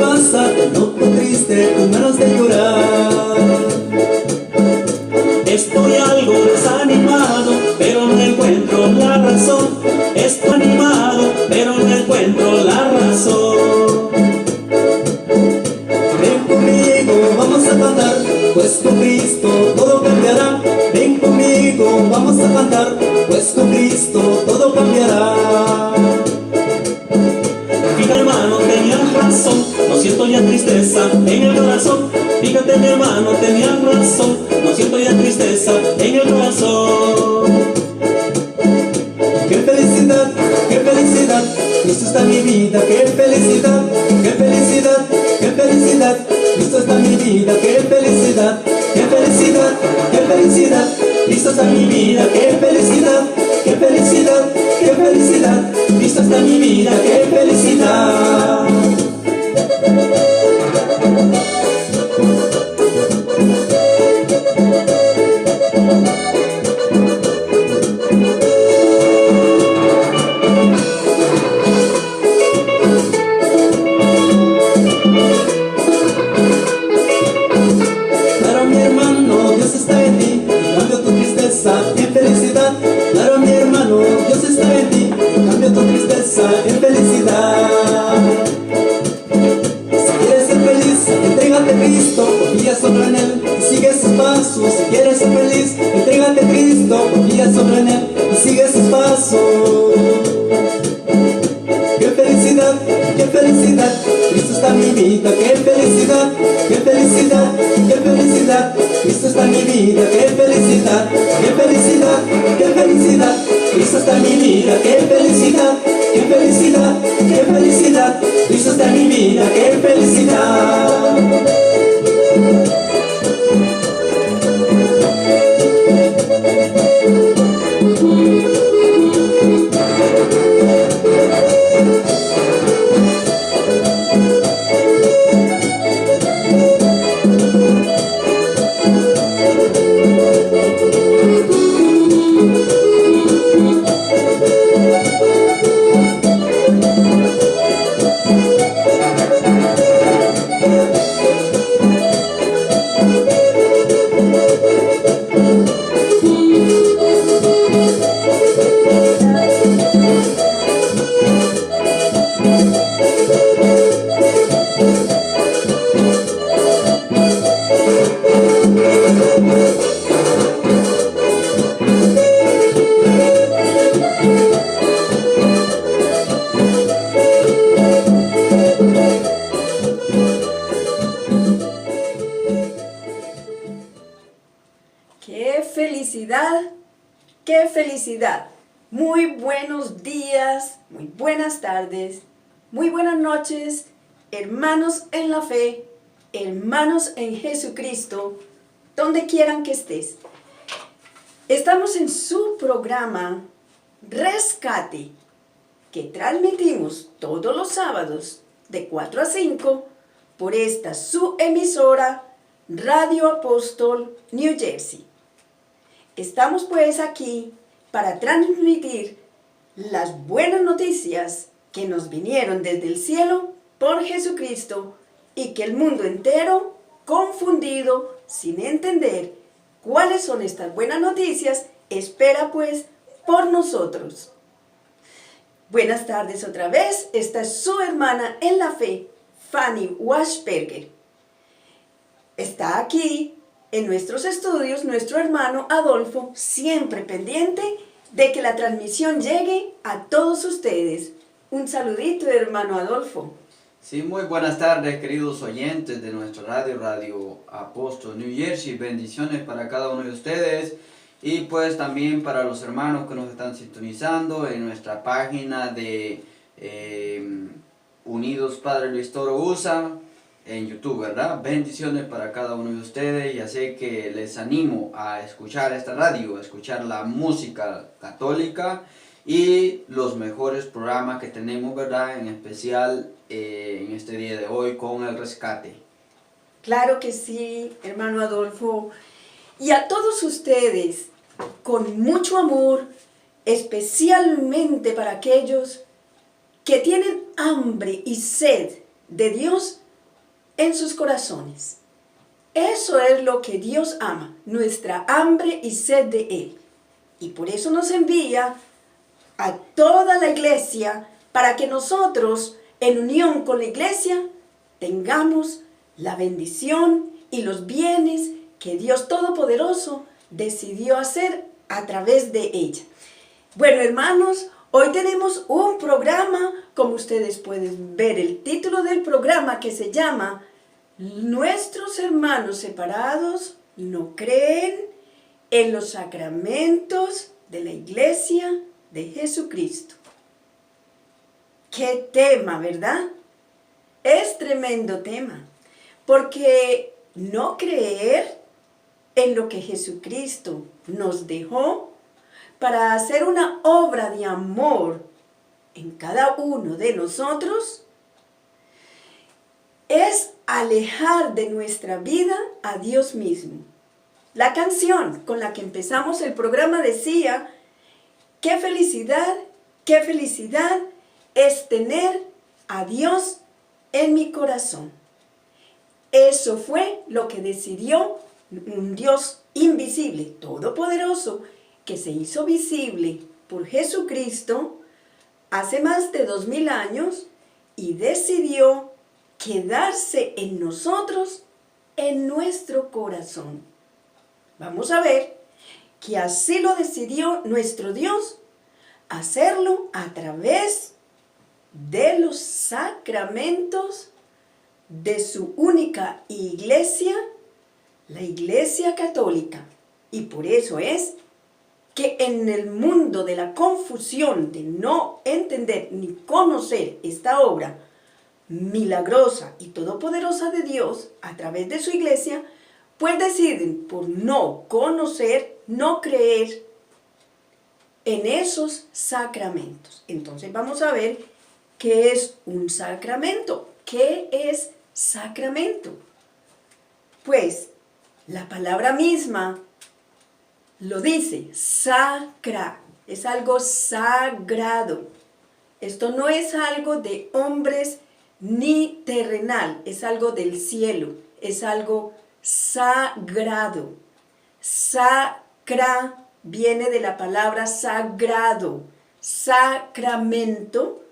pasa? Te noto triste, con ganas de llorar. Estoy algo desanimado, pero no encuentro la razón. Estoy animado, pero no encuentro la razón. Ven conmigo, vamos a cantar, pues con Cristo todo cambiará. Ven conmigo, vamos a cantar, pues con Cristo todo cambiará. Fíjate, hermano, tenías razón, no siento ya tristeza en el corazón. Fíjate, mi hermano, tenías razón, no siento ya tristeza en el corazón. ¡Qué felicidad, qué felicidad! Cristo está en mi vida, qué felicidad, qué felicidad, qué felicidad. Cristo está en mi vida, qué felicidad, qué felicidad, qué felicidad. Cristo está en mi vida, qué felicidad, qué felicidad, qué felicidad. Cristo está en mi vida, qué felicidad. Claro, mi hermano, Dios está en ti, cambia tu tristeza en felicidad. Claro, mi hermano, Dios está en ti, cambia tu tristeza en felicidad. Si quieres ser feliz, entrégate a Cristo, confía solo en Él y sigue sus pasos. Si quieres ser feliz, entrégate a Cristo, confía solo en Él y sigue sus pasos. ¡Qué felicidad, qué felicidad! Cristo está en mi vida, qué felicidad, qué felicidad, qué felicidad. Cristo está en mi vida, qué felicidad, qué felicidad, qué felicidad. Cristo está en mi vida, qué felicidad, qué felicidad, qué felicidad. Cristo está en mi vida, qué felicidad. ¡Qué felicidad! ¡Qué felicidad! Muy buenos días, muy buenas tardes, muy buenas noches, hermanos en la fe, hermanos en Jesucristo, donde quieran que estés. Estamos en su programa Rescate, que transmitimos todos los sábados de 4 a 5 por esta su emisora Radio Apóstol New Jersey. Estamos pues aquí para transmitir las buenas noticias que nos vinieron desde el cielo por Jesucristo y que el mundo entero, confundido, sin entender cuáles son estas buenas noticias, espera pues por nosotros. Buenas tardes otra vez, esta es su hermana en la fe, Fanny Washberger. Está aquí en nuestros estudios nuestro hermano Adolfo, siempre pendiente de que la transmisión llegue a todos ustedes. Un saludito, hermano Adolfo. Sí, muy buenas tardes, queridos oyentes de nuestra Radio Apóstol New Jersey. Bendiciones para cada uno de ustedes y pues también para los hermanos que nos están sintonizando en nuestra página de Unidos Padre Luis Toro USA en YouTube, ¿verdad? Bendiciones para cada uno de ustedes y así que les animo a escuchar esta radio, a escuchar la música católica y los mejores programas que tenemos, ¿verdad? En especial en este día de hoy con el rescate. Claro que sí, hermano Adolfo. Y a todos ustedes, con mucho amor, especialmente para aquellos que tienen hambre y sed de Dios, en sus corazones. Eso es lo que Dios ama, nuestra hambre y sed de Él. Y por eso nos envía a toda la iglesia para que nosotros, en unión con la iglesia, tengamos la bendición y los bienes que Dios Todopoderoso decidió hacer a través de ella. Bueno, hermanos, hoy tenemos un programa, como ustedes pueden ver el título del programa, que se llama Nuestros hermanos separados no creen en los sacramentos de la Iglesia de Jesucristo. ¡Qué tema!, ¿verdad? Es tremendo tema, porque no creer en lo que Jesucristo nos dejó para hacer una obra de amor en cada uno de nosotros es alejar de nuestra vida a Dios mismo. La canción con la que empezamos el programa decía: qué felicidad es tener a Dios en mi corazón. Eso fue lo que decidió un Dios invisible, todopoderoso, que se hizo visible por Jesucristo hace más de 2000 años y decidió quedarse en nosotros, en nuestro corazón. Vamos a ver que así lo decidió nuestro Dios, hacerlo a través de los sacramentos de su única iglesia, la Iglesia Católica. Y por eso es que en el mundo de la confusión de no entender ni conocer esta obra milagrosa y todopoderosa de Dios a través de su iglesia, pues deciden por no conocer, no creer en esos sacramentos. Entonces vamos a ver qué es un sacramento. ¿Qué es sacramento? Pues la palabra misma lo dice, sacra, es algo sagrado. Esto no es algo de hombres ni terrenal, es algo del cielo, es algo sagrado. Sacra viene de la palabra sagrado. Sacramento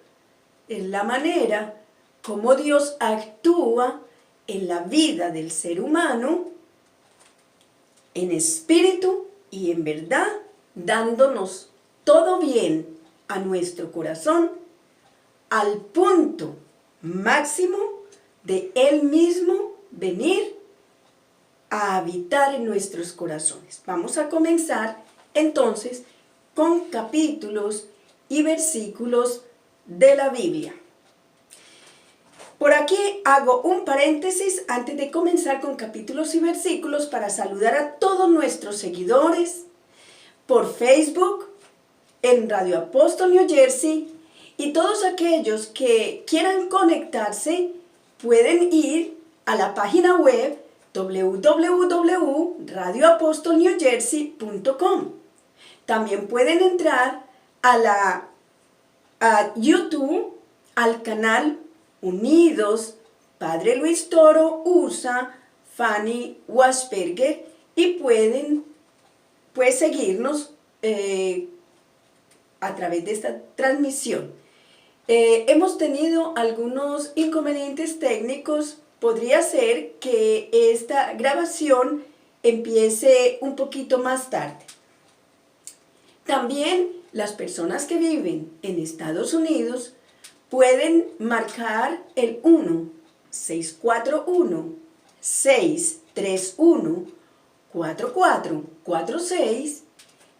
es la manera como Dios actúa en la vida del ser humano, en espíritu y en verdad, dándonos todo bien a nuestro corazón, al punto máximo de Él mismo venir a habitar en nuestros corazones. Vamos a comenzar entonces con capítulos y versículos de la Biblia. Por aquí hago un paréntesis antes de comenzar con capítulos y versículos para saludar a todos nuestros seguidores por Facebook, en Radio Apóstol New Jersey, y todos aquellos que quieran conectarse pueden ir a la página web www.radioapostolnewjersey.com. También pueden entrar a YouTube, al canal Unidos, Padre Luis Toro, USA, Fanny Wasperger, y pueden seguirnos a través de esta transmisión. Hemos tenido algunos inconvenientes técnicos. Podría ser que esta grabación empiece un poquito más tarde. También las personas que viven en Estados Unidos pueden marcar el 1-641-631-4446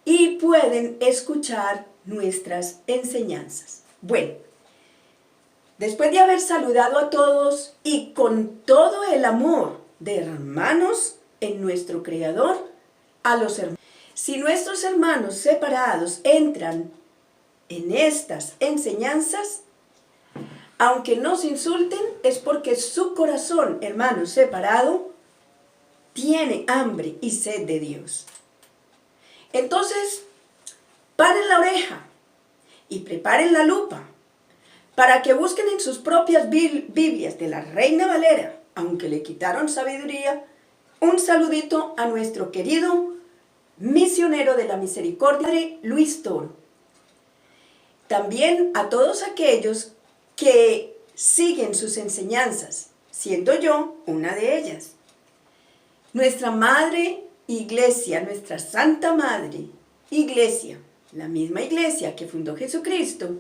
y pueden escuchar nuestras enseñanzas. Bueno, después de haber saludado a todos y con todo el amor de hermanos en nuestro Creador, a los hermanos. Si nuestros hermanos separados entran en estas enseñanzas, aunque nos insulten, es porque su corazón, hermano separado, tiene hambre y sed de Dios. Entonces, paren la oreja y preparen la lupa para que busquen en sus propias Biblias de la Reina Valera aunque le quitaron sabiduría, un saludito a nuestro querido misionero de la misericordia, Luis Toro. También a todos aquellos que siguen sus enseñanzas, siendo yo una de ellas. Nuestra Madre Iglesia, nuestra Santa Madre Iglesia, la misma iglesia que fundó Jesucristo,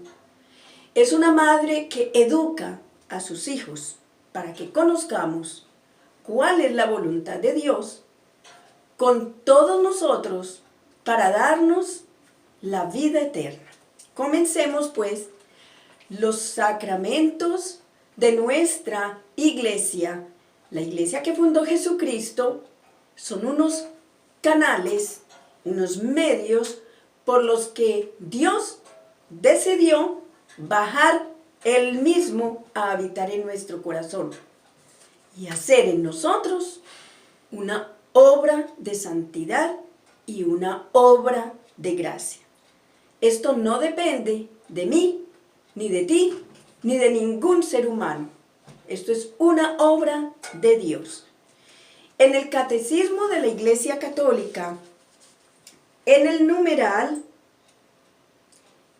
es una madre que educa a sus hijos para que conozcamos cuál es la voluntad de Dios con todos nosotros para darnos la vida eterna. Comencemos pues los sacramentos de nuestra iglesia. La iglesia que fundó Jesucristo son unos canales, unos medios por los que Dios decidió bajar Él mismo a habitar en nuestro corazón y hacer en nosotros una obra de santidad y una obra de gracia. Esto no depende de mí, ni de ti, ni de ningún ser humano. Esto es una obra de Dios. En el Catecismo de la Iglesia Católica, en el numeral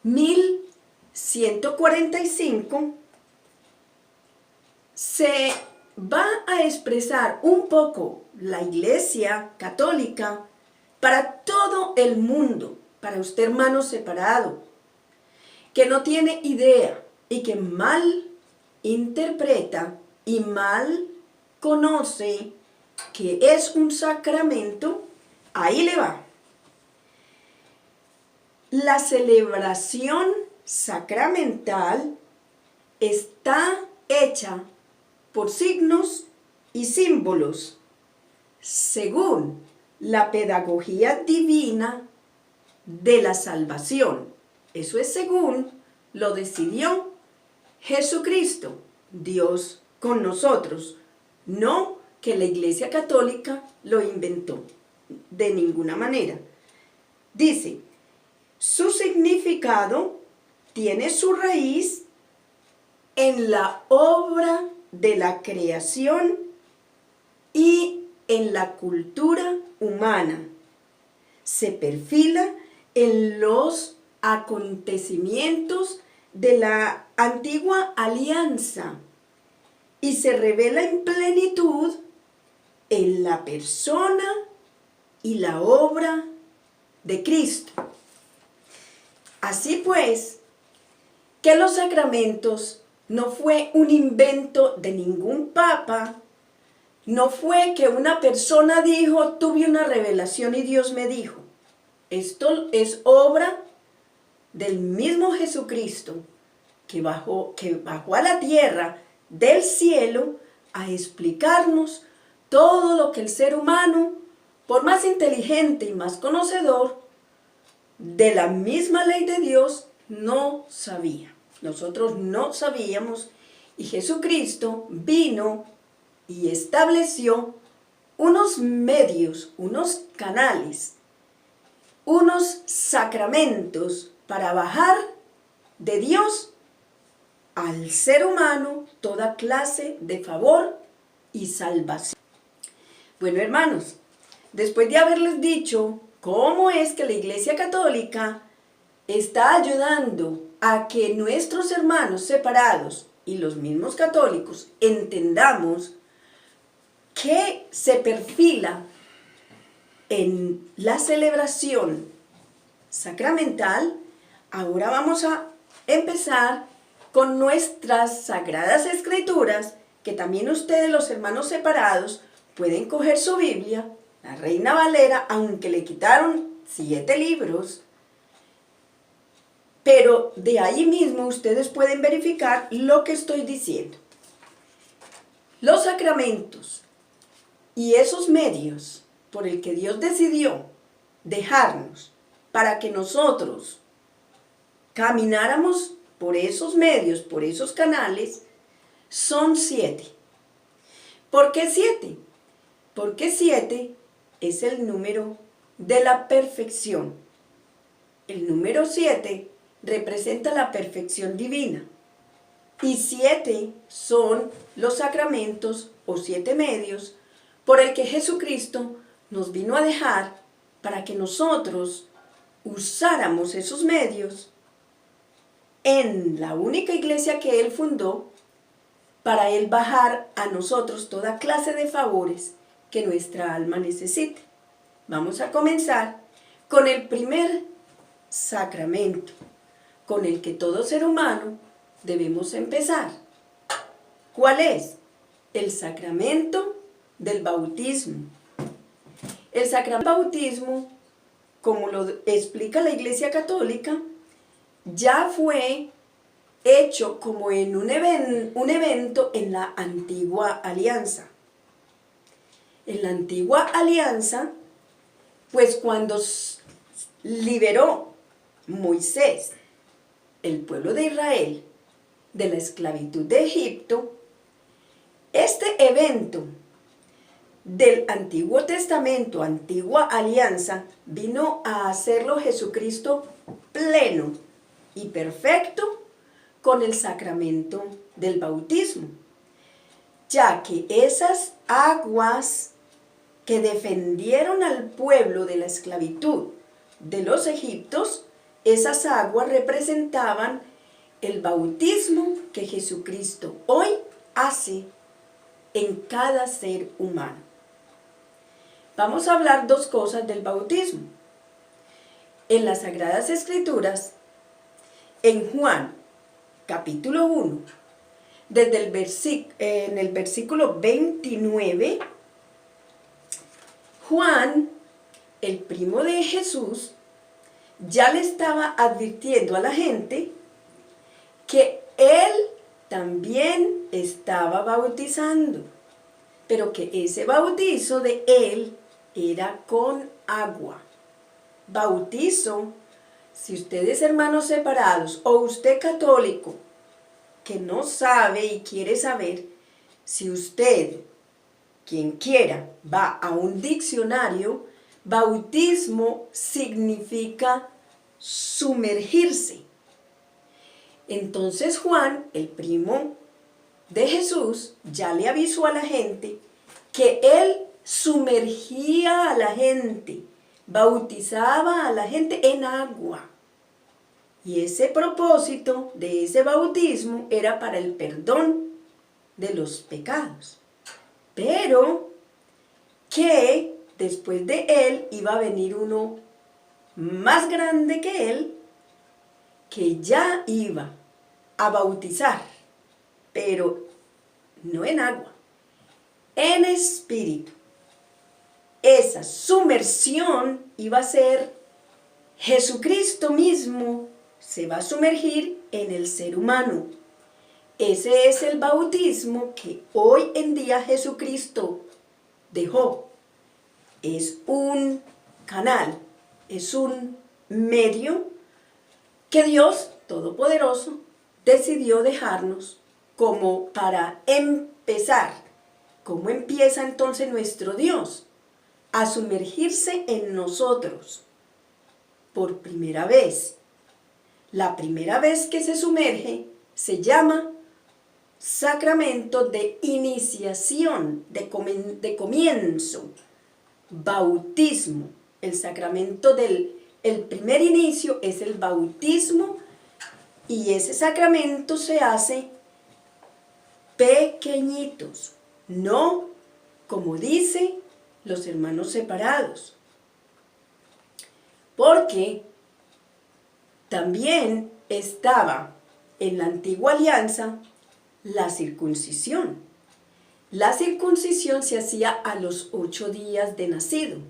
1145, se va a expresar un poco la Iglesia Católica para todo el mundo, para usted hermano separado, que no tiene idea y que mal interpreta y mal conoce que es un sacramento. Ahí le va. La celebración sacramental está hecha por signos y símbolos según la pedagogía divina de la salvación. Eso es según lo decidió Jesucristo, Dios con nosotros, no que la Iglesia Católica lo inventó de ninguna manera. Dice, su significado tiene su raíz en la obra de la creación y en la cultura humana. Se perfila en los acontecimientos de la antigua alianza y se revela en plenitud en la persona y la obra de Cristo. Así pues, que los sacramentos no fue un invento de ningún papa, no fue que una persona dijo, tuve una revelación y Dios me dijo. Esto es obra del mismo Jesucristo que bajó a la tierra del cielo a explicarnos todo lo que el ser humano, por más inteligente y más conocedor de la misma ley de Dios, no sabía. Nosotros no sabíamos y Jesucristo vino y estableció unos medios, unos canales, unos sacramentos para bajar de Dios al ser humano toda clase de favor y salvación. Bueno, hermanos, después de haberles dicho cómo es que la Iglesia Católica está ayudando a que nuestros hermanos separados y los mismos católicos entendamos que se perfila en la celebración sacramental, ahora vamos a empezar con nuestras Sagradas Escrituras, que también ustedes, los hermanos separados, pueden coger su Biblia, la Reina Valera, aunque le quitaron 7 libros, pero de ahí mismo ustedes pueden verificar lo que estoy diciendo. Los sacramentos y esos medios por el que Dios decidió dejarnos para que nosotros camináramos por esos medios, por esos canales, son 7. ¿Por qué 7? Porque 7 es el número de la perfección. El número 7 representa la perfección divina. Y 7 son los sacramentos o 7 medios por el que Jesucristo nos vino a dejar para que nosotros usáramos esos medios en la única iglesia que Él fundó, para Él bajar a nosotros toda clase de favores que nuestra alma necesite. Vamos a comenzar con el primer sacramento, con el que todo ser humano debemos empezar. ¿Cuál es? El sacramento del bautismo. El sacramento del bautismo, como lo explica la Iglesia Católica, ya fue hecho como en un evento en la Antigua Alianza. En la Antigua Alianza, pues cuando liberó Moisés el pueblo de Israel de la esclavitud de Egipto, este evento del Antiguo Testamento, Antigua Alianza, vino a hacerlo Jesucristo pleno y perfecto con el sacramento del bautismo, ya que esas aguas que defendieron al pueblo de la esclavitud de los egipcios, esas aguas representaban el bautismo que Jesucristo hoy hace en cada ser humano. Vamos a hablar dos cosas del bautismo. En las Sagradas Escrituras, en Juan, capítulo 1, en el versículo 29, Juan, el primo de Jesús, ya le estaba advirtiendo a la gente que él también estaba bautizando, pero que ese bautizo de él era con agua. Bautizo, si ustedes hermanos separados o usted católico que no sabe y quiere saber, si usted, quien quiera, va a un diccionario, bautismo significa sumergirse. Entonces Juan, el primo de Jesús, ya le avisó a la gente que él sumergía a la gente, bautizaba a la gente en agua. Y ese propósito de ese bautismo era para el perdón de los pecados. Pero que después de él iba a venir uno más grande que él, que ya iba a bautizar, pero no en agua, en espíritu. Esa sumersión iba a ser Jesucristo mismo, se va a sumergir en el ser humano. Ese es el bautismo que hoy en día Jesucristo dejó. Es un canal, es un medio que Dios Todopoderoso decidió dejarnos como para empezar. ¿Cómo empieza entonces nuestro Dios? A sumergirse en nosotros por primera vez. La primera vez que se sumerge se llama sacramento de iniciación, de comienzo, bautismo. El sacramento el primer inicio es el bautismo, y ese sacramento se hace pequeñitos, no como dice los hermanos separados, porque también estaba en la Antigua Alianza la circuncisión. La circuncisión se hacía a los 8 días de nacido.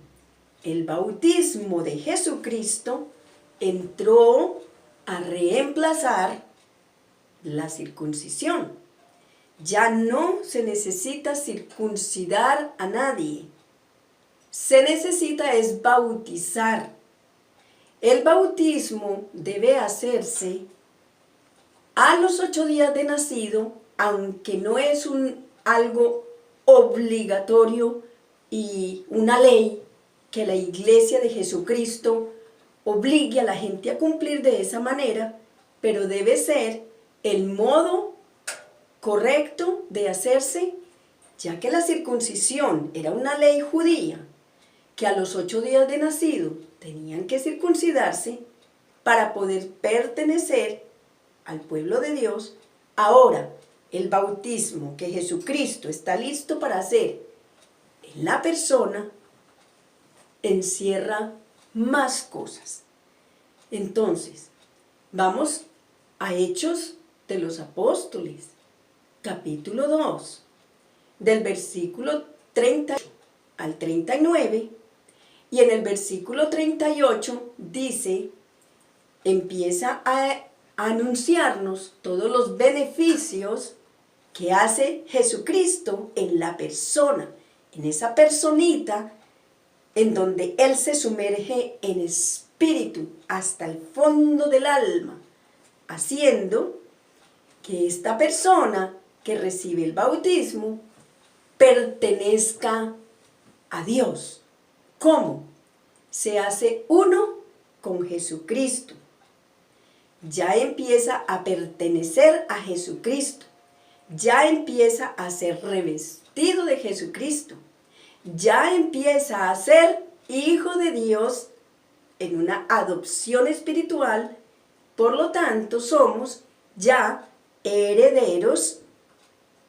El bautismo de Jesucristo entró a reemplazar la circuncisión. Ya no se necesita circuncidar a nadie. Se necesita es bautizar. El bautismo debe hacerse a los 8 días de nacido, aunque no es algo obligatorio y una ley que la Iglesia de Jesucristo obligue a la gente a cumplir de esa manera, pero debe ser el modo correcto de hacerse, ya que la circuncisión era una ley judía, que a los 8 días de nacido tenían que circuncidarse para poder pertenecer al pueblo de Dios. Ahora, el bautismo que Jesucristo está listo para hacer en la persona encierra más cosas. Entonces, vamos a Hechos de los Apóstoles, capítulo 2, del versículo 30 al 39, y en el versículo 38 dice, empieza a anunciarnos todos los beneficios que hace Jesucristo en la persona, en esa personita, en donde Él se sumerge en espíritu hasta el fondo del alma, haciendo que esta persona que recibe el bautismo pertenezca a Dios. ¿Cómo? Se hace uno con Jesucristo. Ya empieza a pertenecer a Jesucristo. Ya empieza a ser revestido de Jesucristo. Ya empieza a ser hijo de Dios en una adopción espiritual. Por lo tanto, somos ya herederos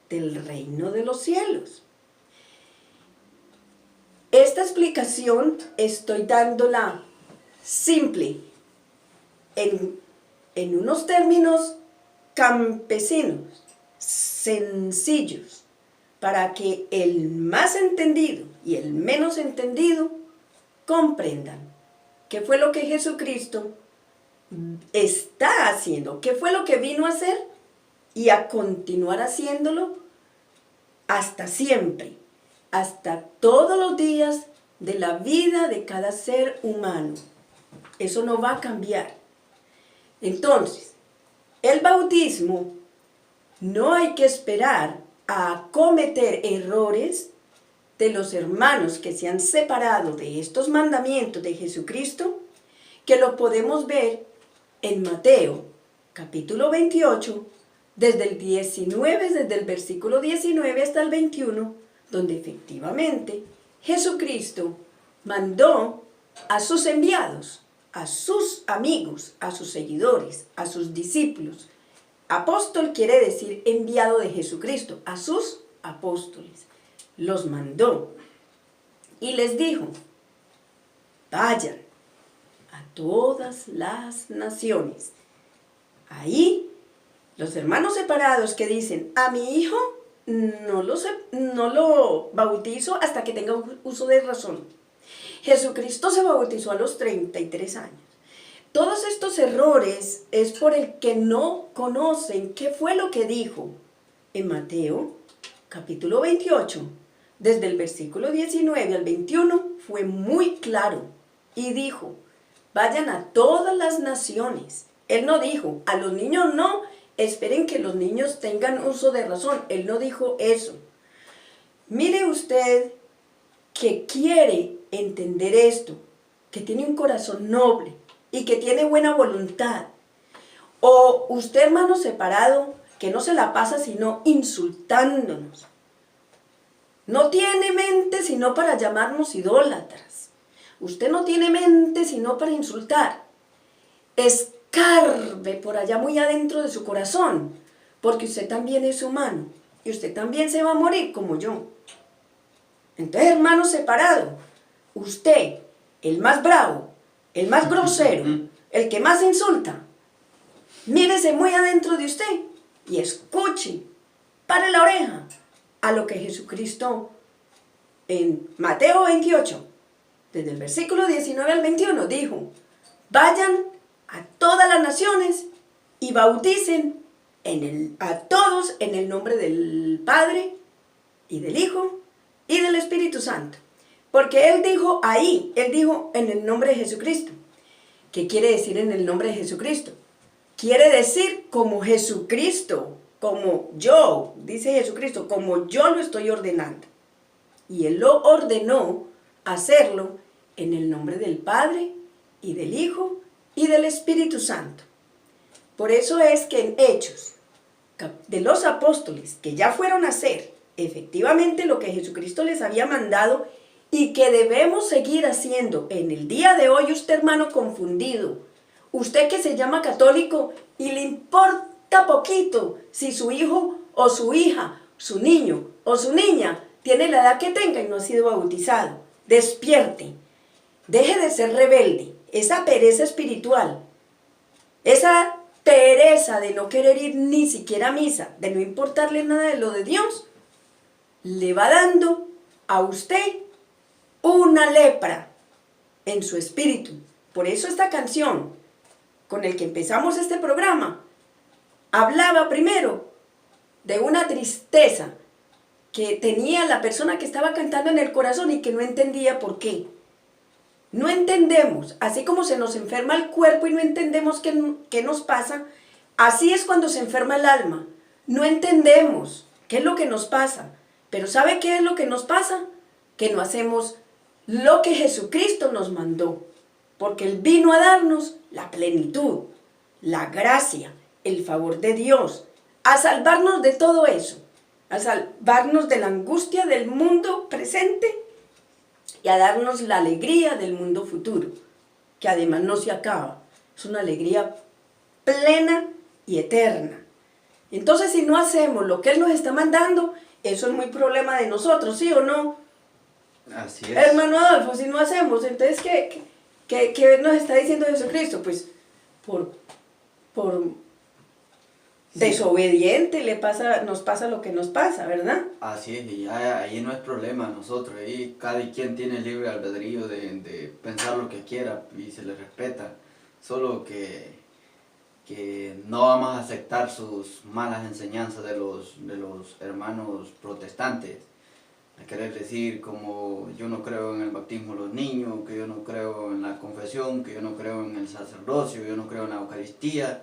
del reino de los cielos. Esta explicación estoy dándola simple, en unos términos campesinos, sencillos, para que el más entendido y el menos entendido comprendan qué fue lo que Jesucristo está haciendo, qué fue lo que vino a hacer y a continuar haciéndolo hasta siempre, hasta todos los días de la vida de cada ser humano. Eso no va a cambiar. Entonces, el bautismo no hay que esperar a cometer errores de los hermanos que se han separado de estos mandamientos de Jesucristo, que lo podemos ver en Mateo, capítulo 28, desde el versículo 19 hasta el 21, donde efectivamente Jesucristo mandó a sus enviados, a sus amigos, a sus seguidores, a sus discípulos. Apóstol quiere decir enviado de Jesucristo, a sus apóstoles. Los mandó y les dijo, vayan a todas las naciones. Ahí los hermanos separados que dicen, a mi hijo no lo bautizo hasta que tenga uso de razón. Jesucristo se bautizó a los 33 años. Todos estos errores es por el que no conocen qué fue lo que dijo en Mateo, capítulo 28, desde el versículo 19 al 21, fue muy claro y dijo, vayan a todas las naciones. Él no dijo, a los niños no, esperen que los niños tengan uso de razón. Él no dijo eso. Mire usted que quiere entender esto, que tiene un corazón noble y que tiene buena voluntad. O usted, hermano separado, que no se la pasa sino insultándonos. No tiene mente sino para llamarnos idólatras. Usted no tiene mente sino para insultar. Escarbe por allá muy adentro de su corazón, porque usted también es humano y usted también se va a morir como yo. Entonces, hermano separado, usted, el más bravo, el más grosero, el que más insulta, mírese muy adentro de usted y escuche, pare la oreja a lo que Jesucristo en Mateo 28, desde el versículo 19 al 21, dijo, vayan a todas las naciones y bauticen a todos en el nombre del Padre y del Hijo y del Espíritu Santo. Porque Él dijo ahí, Él dijo en el nombre de Jesucristo. ¿Qué quiere decir en el nombre de Jesucristo? Quiere decir como Jesucristo, como yo, dice Jesucristo, como yo lo estoy ordenando. Y Él lo ordenó hacerlo en el nombre del Padre y del Hijo y del Espíritu Santo. Por eso es que en Hechos, de los apóstoles que ya fueron a hacer efectivamente lo que Jesucristo les había mandado y que debemos seguir haciendo en el día de hoy, usted hermano confundido, usted que se llama católico y le importa poquito si su hijo o su hija, su niño o su niña tiene la edad que tenga y no ha sido bautizado, despierte, deje de ser rebelde, esa pereza espiritual, esa pereza de no querer ir ni siquiera a misa, de no importarle nada de lo de Dios, le va dando a usted una lepra en su espíritu. Por eso esta canción, con el que empezamos este programa, hablaba primero de una tristeza que tenía la persona que estaba cantando en el corazón y que no entendía por qué. No entendemos, así como se nos enferma el cuerpo y no entendemos qué nos pasa, así es cuando se enferma el alma. No entendemos qué es lo que nos pasa, pero ¿sabe qué es lo que nos pasa? Que no hacemos lo que Jesucristo nos mandó, porque Él vino a darnos la plenitud, la gracia, el favor de Dios, a salvarnos de todo eso, a salvarnos de la angustia del mundo presente y a darnos la alegría del mundo futuro, que además no se acaba, es una alegría plena y eterna. Entonces, si no hacemos lo que Él nos está mandando, eso es muy problema de nosotros, ¿sí o no? Así es. Hermano Adolfo, si no hacemos, entonces, ¿qué nos está diciendo Jesucristo? Pues, por desobediente nos pasa lo que nos pasa, ¿verdad? Así es, y ya ahí no es problema nosotros, ahí cada quien tiene libre albedrío de pensar lo que quiera y se le respeta, solo que no vamos a aceptar sus malas enseñanzas de los hermanos protestantes, a querer decir como yo no creo en el bautismo de los niños, que yo no creo en la confesión, que yo no creo en el sacerdocio, yo no creo en la Eucaristía,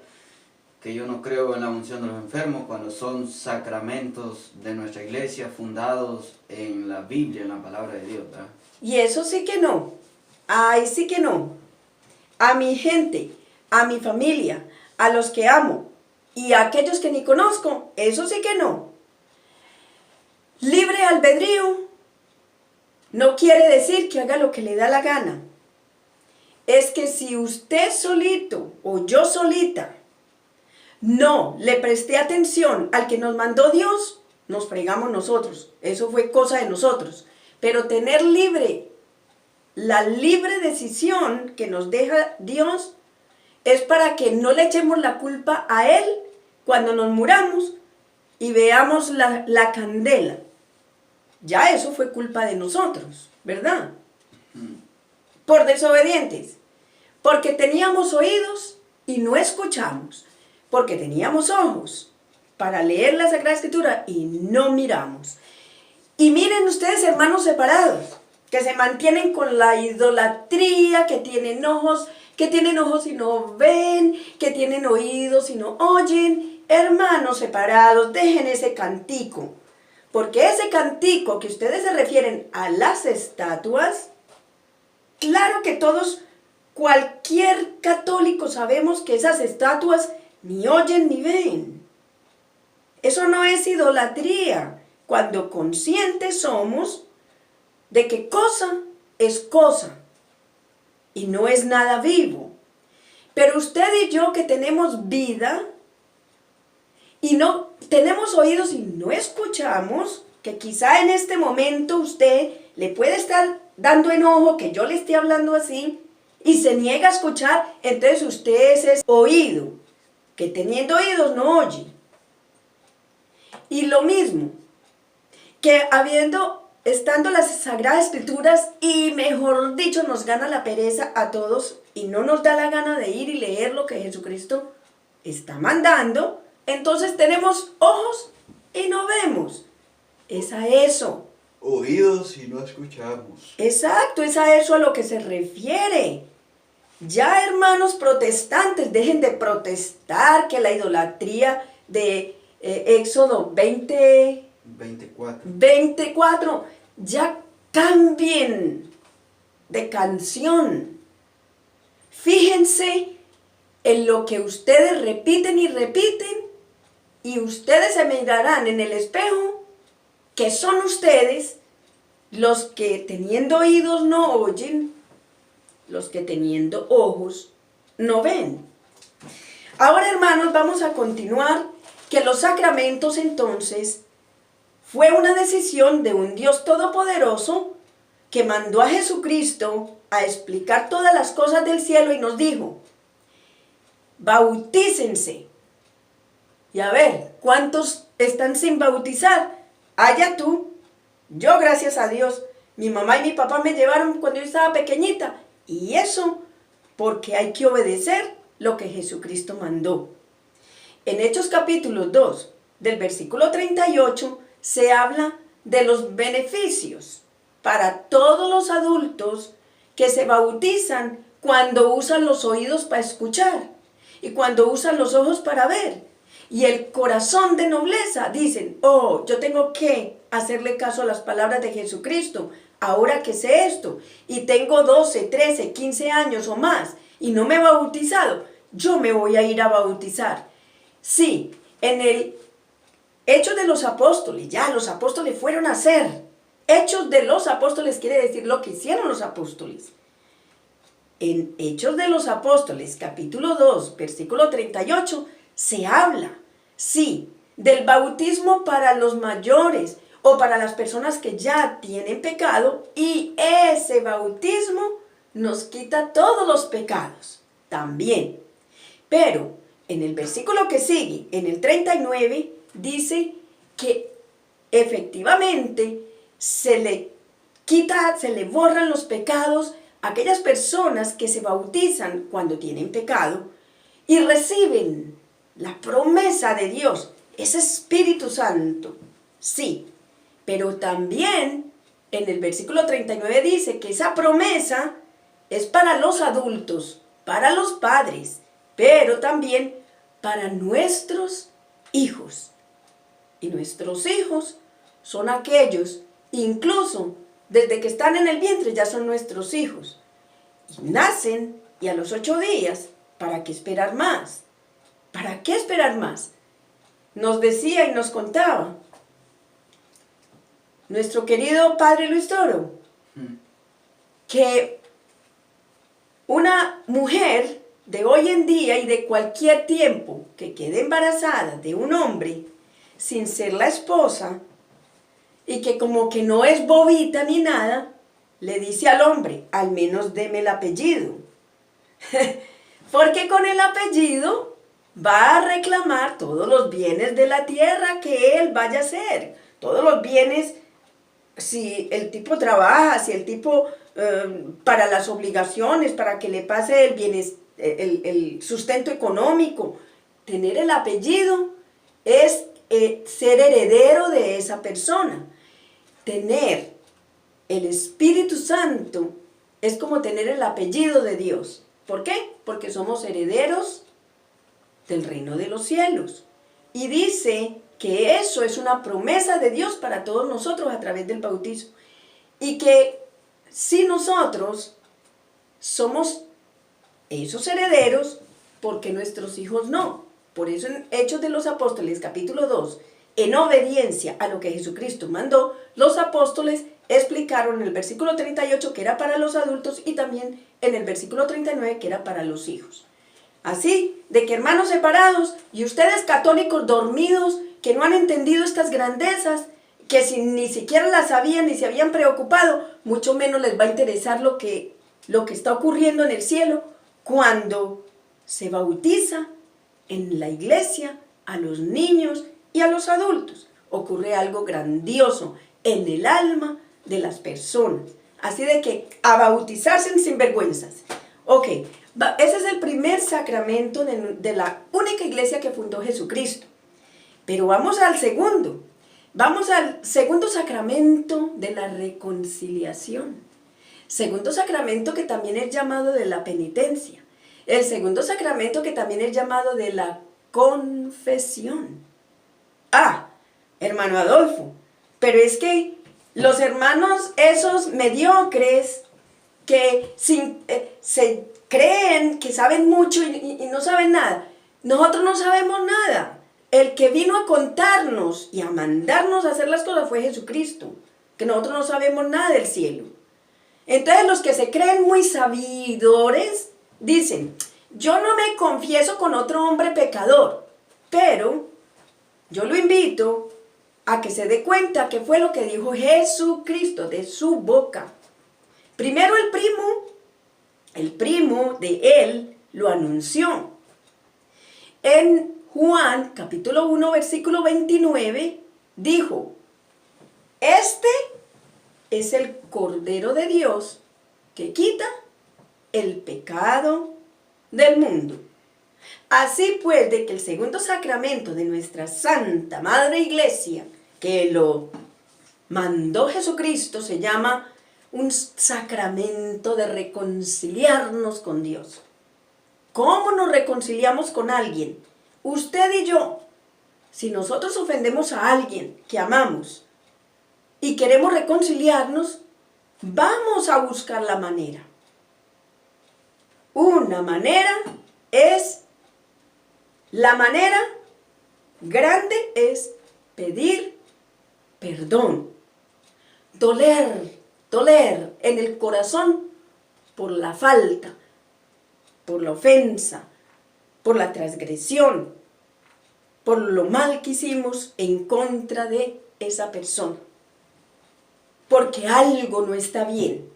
que yo no creo en la unción de los enfermos, cuando son sacramentos de nuestra iglesia fundados en la Biblia, en la palabra de Dios, ¿verdad? Y eso sí que no, ay sí que no, a mi gente, a mi familia, a los que amo y a aquellos que ni conozco, eso sí que no. Libre albedrío no quiere decir que haga lo que le da la gana. Es que si usted solito o yo solita no le presté atención al que nos mandó Dios, nos fregamos nosotros. Eso fue cosa de nosotros. Pero tener la libre decisión que nos deja Dios es para que no le echemos la culpa a Él cuando nos muramos y veamos la candela. Ya eso fue culpa de nosotros, ¿verdad? Por desobedientes. Porque teníamos oídos y no escuchamos. Porque teníamos ojos para leer la Sagrada Escritura y no miramos. Y miren ustedes, hermanos separados, que se mantienen con la idolatría, que tienen ojos y no ven, que tienen oídos y no oyen. Hermanos separados, dejen ese cantico. Porque ese cantico que ustedes se refieren a las estatuas, claro que todos, cualquier católico sabemos que esas estatuas ni oyen ni ven. Eso no es idolatría, cuando conscientes somos de que cosa es cosa y no es nada vivo. Pero usted y yo que tenemos vida y no tenemos oídos y no escuchamos, que quizá en este momento usted le puede estar dando enojo que yo le esté hablando así y se niega a escuchar, entonces usted es ese oído, que teniendo oídos no oye. Y lo mismo, que estando las Sagradas Escrituras y mejor dicho nos gana la pereza a todos y no nos da la gana de ir y leer lo que Jesucristo está mandando, entonces tenemos ojos y no vemos. Es a eso. Oídos y no escuchamos. Exacto, es a eso a lo que se refiere. Ya, hermanos protestantes, dejen de protestar que la idolatría de Éxodo 24, ya cambien de canción. Fíjense en lo que ustedes repiten y repiten y ustedes se mirarán en el espejo que son ustedes los que teniendo oídos no oyen, los que teniendo ojos no ven. Ahora, hermanos, vamos a continuar, que los sacramentos entonces fue una decisión de un Dios todopoderoso que mandó a Jesucristo a explicar todas las cosas del cielo y nos dijo, bautícense. Y a ver, ¿cuántos están sin bautizar? Allá tú. Yo, gracias a Dios, mi mamá y mi papá me llevaron cuando yo estaba pequeñita. Y eso porque hay que obedecer lo que Jesucristo mandó. En Hechos capítulo 2, del versículo 38, se habla de los beneficios para todos los adultos que se bautizan cuando usan los oídos para escuchar y cuando usan los ojos para ver. Y el corazón de nobleza, dicen, oh, yo tengo que hacerle caso a las palabras de Jesucristo, ahora que sé esto, y tengo 12, 13, 15 años o más, y no me he bautizado, yo me voy a ir a bautizar. Sí, en el Hechos de los Apóstoles, ya los apóstoles fueron a hacer. Hechos de los Apóstoles quiere decir lo que hicieron los apóstoles. En Hechos de los Apóstoles, capítulo 2, versículo 38, se habla, sí, del bautismo para los mayores o para las personas que ya tienen pecado, y ese bautismo nos quita todos los pecados también. Pero en el versículo que sigue, en el 39, dice que efectivamente se le quita, se le borran los pecados a aquellas personas que se bautizan cuando tienen pecado y reciben la promesa de Dios, ese Espíritu Santo, sí, pero también en el versículo 39 dice que esa promesa es para los adultos, para los padres, pero también para nuestros hijos. Y nuestros hijos son aquellos, incluso desde que están en el vientre ya son nuestros hijos. Y nacen y a los 8 días, ¿para qué esperar más? ¿Para qué esperar más? Nos decía y nos contaba nuestro querido padre Luis Toro, que una mujer de hoy en día y de cualquier tiempo que quede embarazada de un hombre sin ser la esposa y que como que no es bobita ni nada, le dice al hombre, al menos deme el apellido. Porque con el apellido va a reclamar todos los bienes de la tierra que él vaya a hacer. Todos los bienes, si el tipo trabaja, si el tipo para las obligaciones, para que le pase el bienestar, el sustento económico. Tener el apellido es ser heredero de esa persona. Tener el Espíritu Santo es como tener el apellido de Dios. ¿Por qué? Porque somos herederos del reino de los cielos. Y dice que eso es una promesa de Dios para todos nosotros a través del bautismo. Y que si nosotros somos esos herederos, porque nuestros hijos no. Por eso en Hechos de los Apóstoles, capítulo 2, en obediencia a lo que Jesucristo mandó, los apóstoles explicaron en el versículo 38 que era para los adultos y también en el versículo 39 que era para los hijos. Así, de que hermanos separados y ustedes católicos dormidos que no han entendido estas grandezas, que si ni siquiera las sabían ni se habían preocupado, mucho menos les va a interesar lo que está ocurriendo en el cielo cuando se bautiza en la iglesia a los niños y a los adultos. Ocurre algo grandioso en el alma de las personas. Así de que a bautizarse sin vergüenzas. Ok, ese es el primer sacramento de la única iglesia que fundó Jesucristo. Pero vamos al segundo. Vamos al segundo sacramento de la reconciliación. Segundo sacramento que también es llamado de la penitencia. El segundo sacramento que también es llamado de la confesión. Ah, hermano Adolfo, pero es que los hermanos esos mediocres que se creen que saben mucho y no saben nada, nosotros no sabemos nada. el que vino a contarnos y a mandarnos a hacer las cosas fue Jesucristo, que nosotros no sabemos nada del cielo. Entonces los que se creen muy sabidores dicen, yo no me confieso con otro hombre pecador, pero yo lo invito a que se dé cuenta que fue lo que dijo Jesucristo de su boca. Primero el primo de él lo anunció. En Juan capítulo 1 versículo 29 dijo, este es el Cordero de Dios que quita el pecado del mundo. Así pues, de que el segundo sacramento de nuestra Santa Madre Iglesia, que lo mandó Jesucristo, se llama un sacramento de reconciliarnos con Dios. ¿Cómo nos reconciliamos con alguien? Usted y yo. Si nosotros ofendemos a alguien que amamos y queremos reconciliarnos, vamos a buscar la manera. Una manera es, la manera grande es pedir perdón. Doler en el corazón por la falta, por la ofensa, por la transgresión, por lo mal que hicimos en contra de esa persona. Porque algo no está bien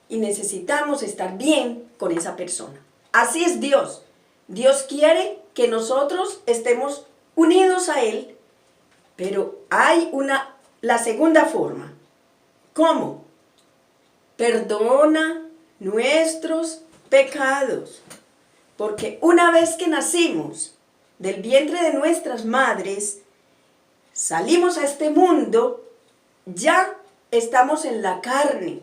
y necesitamos estar bien con esa persona. Así es Dios. Dios quiere que nosotros estemos unidos a Él, pero hay la segunda forma. ¿Cómo? Perdona nuestros pecados. Porque una vez que nacimos del vientre de nuestras madres, salimos a este mundo, ya estamos en la carne.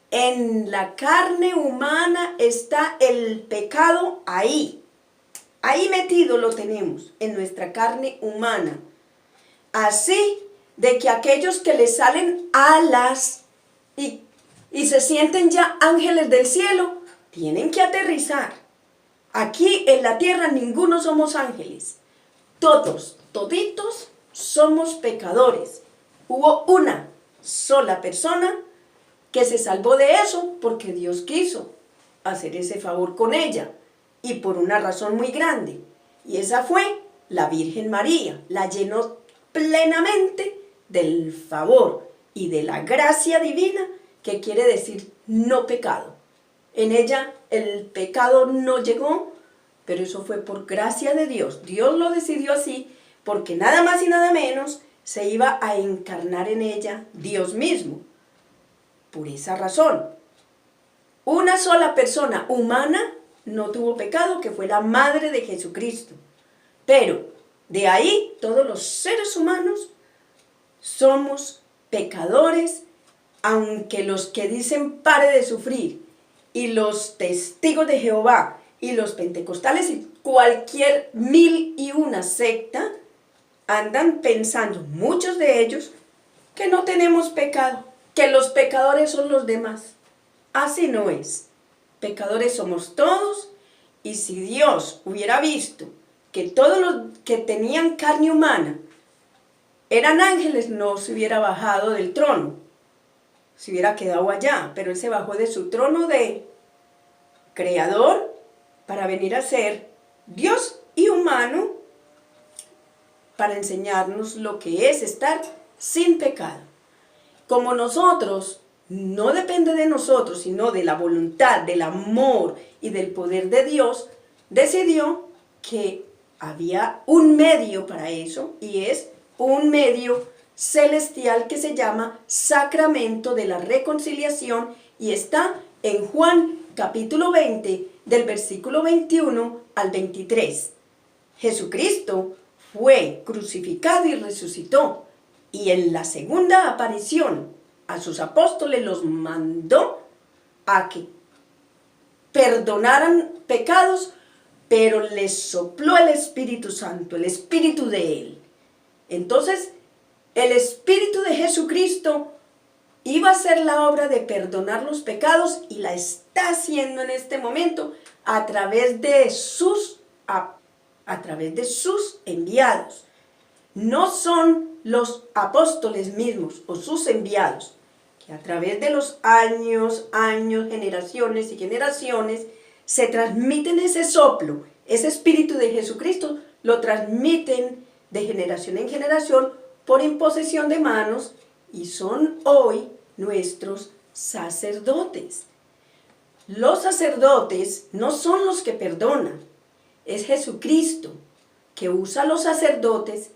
En la carne humana está el pecado ahí. Ahí metido lo tenemos, en nuestra carne humana. Así de que aquellos que les salen alas y se sienten ya ángeles del cielo, tienen que aterrizar. Aquí en la tierra ninguno somos ángeles. Toditos somos pecadores. Hubo una sola persona que se salvó de eso porque Dios quiso hacer ese favor con ella y por una razón muy grande. Y esa fue la Virgen María. La llenó plenamente del favor y de la gracia divina, que quiere decir no pecado. En ella el pecado no llegó, pero eso fue por gracia de Dios. Dios lo decidió así porque nada más y nada menos se iba a encarnar en ella Dios mismo. Por esa razón, una sola persona humana no tuvo pecado, que fue la madre de Jesucristo. Pero de ahí todos los seres humanos somos pecadores, aunque los que dicen pare de sufrir y los testigos de Jehová y los pentecostales y cualquier 1001 secta andan pensando, muchos de ellos, que no tenemos pecado, que los pecadores son los demás. Así no es. Pecadores somos todos, y si Dios hubiera visto que todos los que tenían carne humana eran ángeles, no se hubiera bajado del trono, se hubiera quedado allá, pero Él se bajó de su trono de creador para venir a ser Dios y humano, para enseñarnos lo que es estar sin pecado. Como nosotros, no depende de nosotros, sino de la voluntad, del amor y del poder de Dios, decidió que había un medio para eso, y es un medio celestial que se llama Sacramento de la Reconciliación, y está en Juan capítulo 20, del versículo 21 al 23. Jesucristo fue crucificado y resucitó, y en la segunda aparición a sus apóstoles los mandó a que perdonaran pecados, pero les sopló el Espíritu Santo, el Espíritu de Él. Entonces, el Espíritu de Jesucristo iba a hacer la obra de perdonar los pecados, y la está haciendo en este momento a través de sus a través de sus enviados. No son los apóstoles mismos o sus enviados, que a través de los años, generaciones y generaciones, se transmiten ese soplo, ese espíritu de Jesucristo, lo transmiten de generación en generación por imposición de manos y son hoy nuestros sacerdotes. Los sacerdotes no son los que perdonan, es Jesucristo que usa a los sacerdotes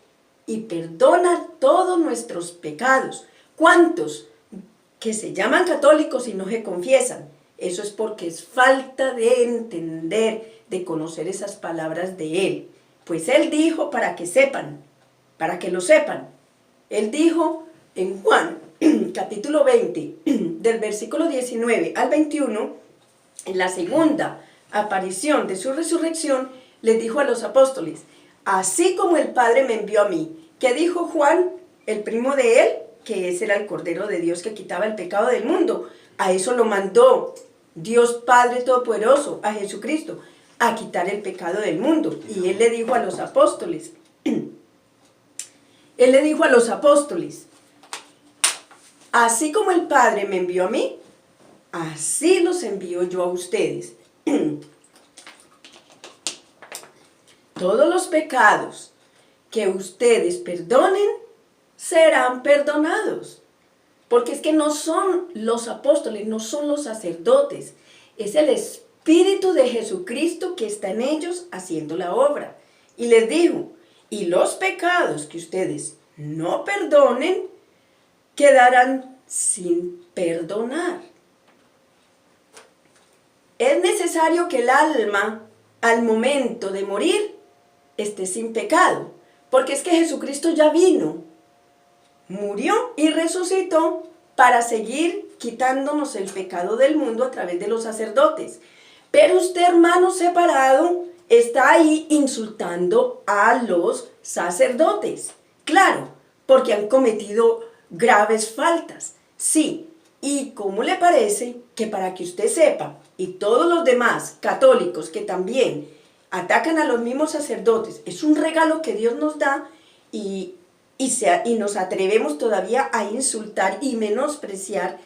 y perdona todos nuestros pecados. ¿Cuántos que se llaman católicos y no se confiesan? Eso es porque es falta de entender, de conocer esas palabras de Él. Pues Él dijo para que sepan, para que lo sepan. Él dijo en Juan, capítulo 20, del versículo 19 al 21, en la segunda aparición de su resurrección, les dijo a los apóstoles, así como el Padre me envió a mí. ¿Qué dijo Juan, el primo de él? Que ese era el Cordero de Dios que quitaba el pecado del mundo. A eso lo mandó Dios Padre Todopoderoso, a Jesucristo, a quitar el pecado del mundo. Y Él le dijo a los apóstoles, así como el Padre me envió a mí, así los envío yo a ustedes. Todos los pecados que ustedes perdonen, serán perdonados. Porque es que no son los apóstoles, no son los sacerdotes. Es el Espíritu de Jesucristo que está en ellos haciendo la obra. Y les dijo, y los pecados que ustedes no perdonen, quedarán sin perdonar. Es necesario que el alma, al momento de morir, esté sin pecado. Porque es que Jesucristo ya vino, murió y resucitó para seguir quitándonos el pecado del mundo a través de los sacerdotes. Pero usted, hermano separado, está ahí insultando a los sacerdotes. Claro, porque han cometido graves faltas. Sí, ¿y cómo le parece que para que usted sepa, y todos los demás católicos que también atacan a los mismos sacerdotes, es un regalo que Dios nos da y nos atrevemos todavía a insultar y menospreciar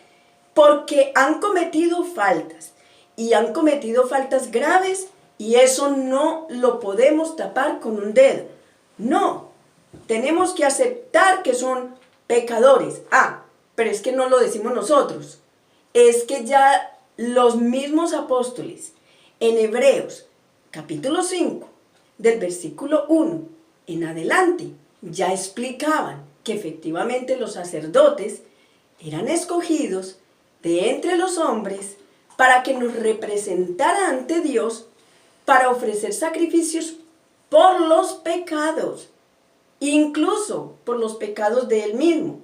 porque han cometido faltas y han cometido faltas graves y eso no lo podemos tapar con un dedo. No, tenemos que aceptar que son pecadores. Pero es que no lo decimos nosotros. Es que ya los mismos apóstoles en Hebreos capítulo 5 del versículo 1 en adelante ya explicaban que efectivamente los sacerdotes eran escogidos de entre los hombres para que nos representara ante Dios para ofrecer sacrificios por los pecados, incluso por los pecados de él mismo,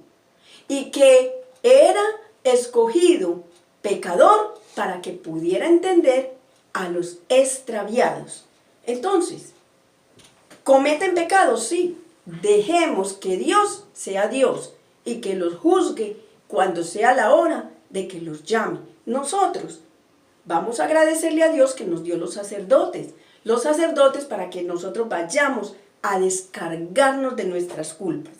y que era escogido pecador para que pudiera entender a los extraviados. Entonces, ¿cometen pecados? Sí. Dejemos que Dios sea Dios y que los juzgue cuando sea la hora de que los llame. Nosotros vamos a agradecerle a Dios que nos dio los sacerdotes para que nosotros vayamos a descargarnos de nuestras culpas.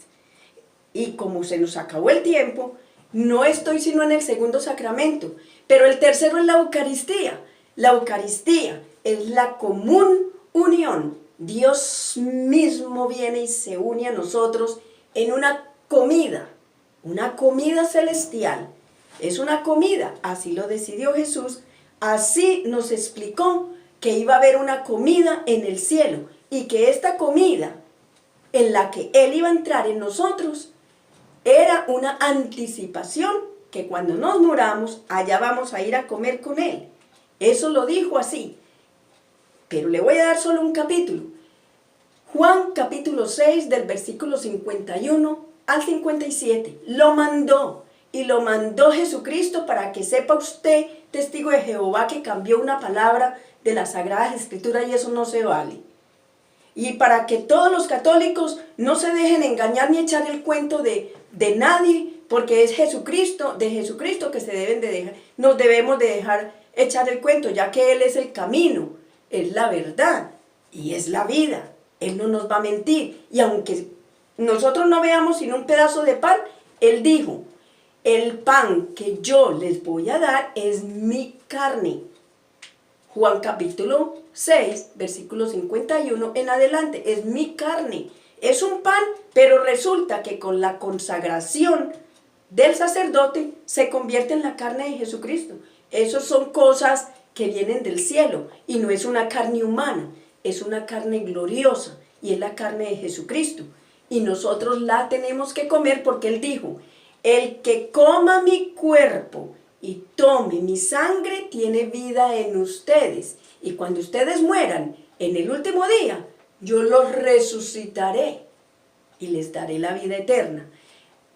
Y como se nos acabó el tiempo, no estoy sino en el segundo sacramento, pero el tercero es la Eucaristía. La Eucaristía es la común unión. Dios mismo viene y se une a nosotros en una comida celestial. Es una comida, así lo decidió Jesús, así nos explicó que iba a haber una comida en el cielo y que esta comida en la que Él iba a entrar en nosotros era una anticipación que cuando nos muramos allá vamos a ir a comer con Él. Eso lo dijo así. Pero le voy a dar solo un capítulo. Juan capítulo 6 del versículo 51 al 57. Lo mandó. Y lo mandó Jesucristo para que sepa usted, testigo de Jehová, que cambió una palabra de las Sagradas Escrituras y eso no se vale. Y para que todos los católicos no se dejen engañar ni echar el cuento de nadie, porque es Jesucristo, de Jesucristo que se deben de dejar, nos debemos de dejar echar el cuento, ya que Él es el camino, es la verdad y es la vida. Él no nos va a mentir. Y aunque nosotros no veamos sino un pedazo de pan, Él dijo, el pan que yo les voy a dar es mi carne. Juan capítulo 6, versículo 51 en adelante, es mi carne. Es un pan, pero resulta que con la consagración del sacerdote se convierte en la carne de Jesucristo. Esas son cosas que vienen del cielo y no es una carne humana, es una carne gloriosa y es la carne de Jesucristo. Y nosotros la tenemos que comer porque Él dijo, el que coma mi cuerpo y tome mi sangre tiene vida en ustedes. Y cuando ustedes mueran en el último día, yo los resucitaré y les daré la vida eterna.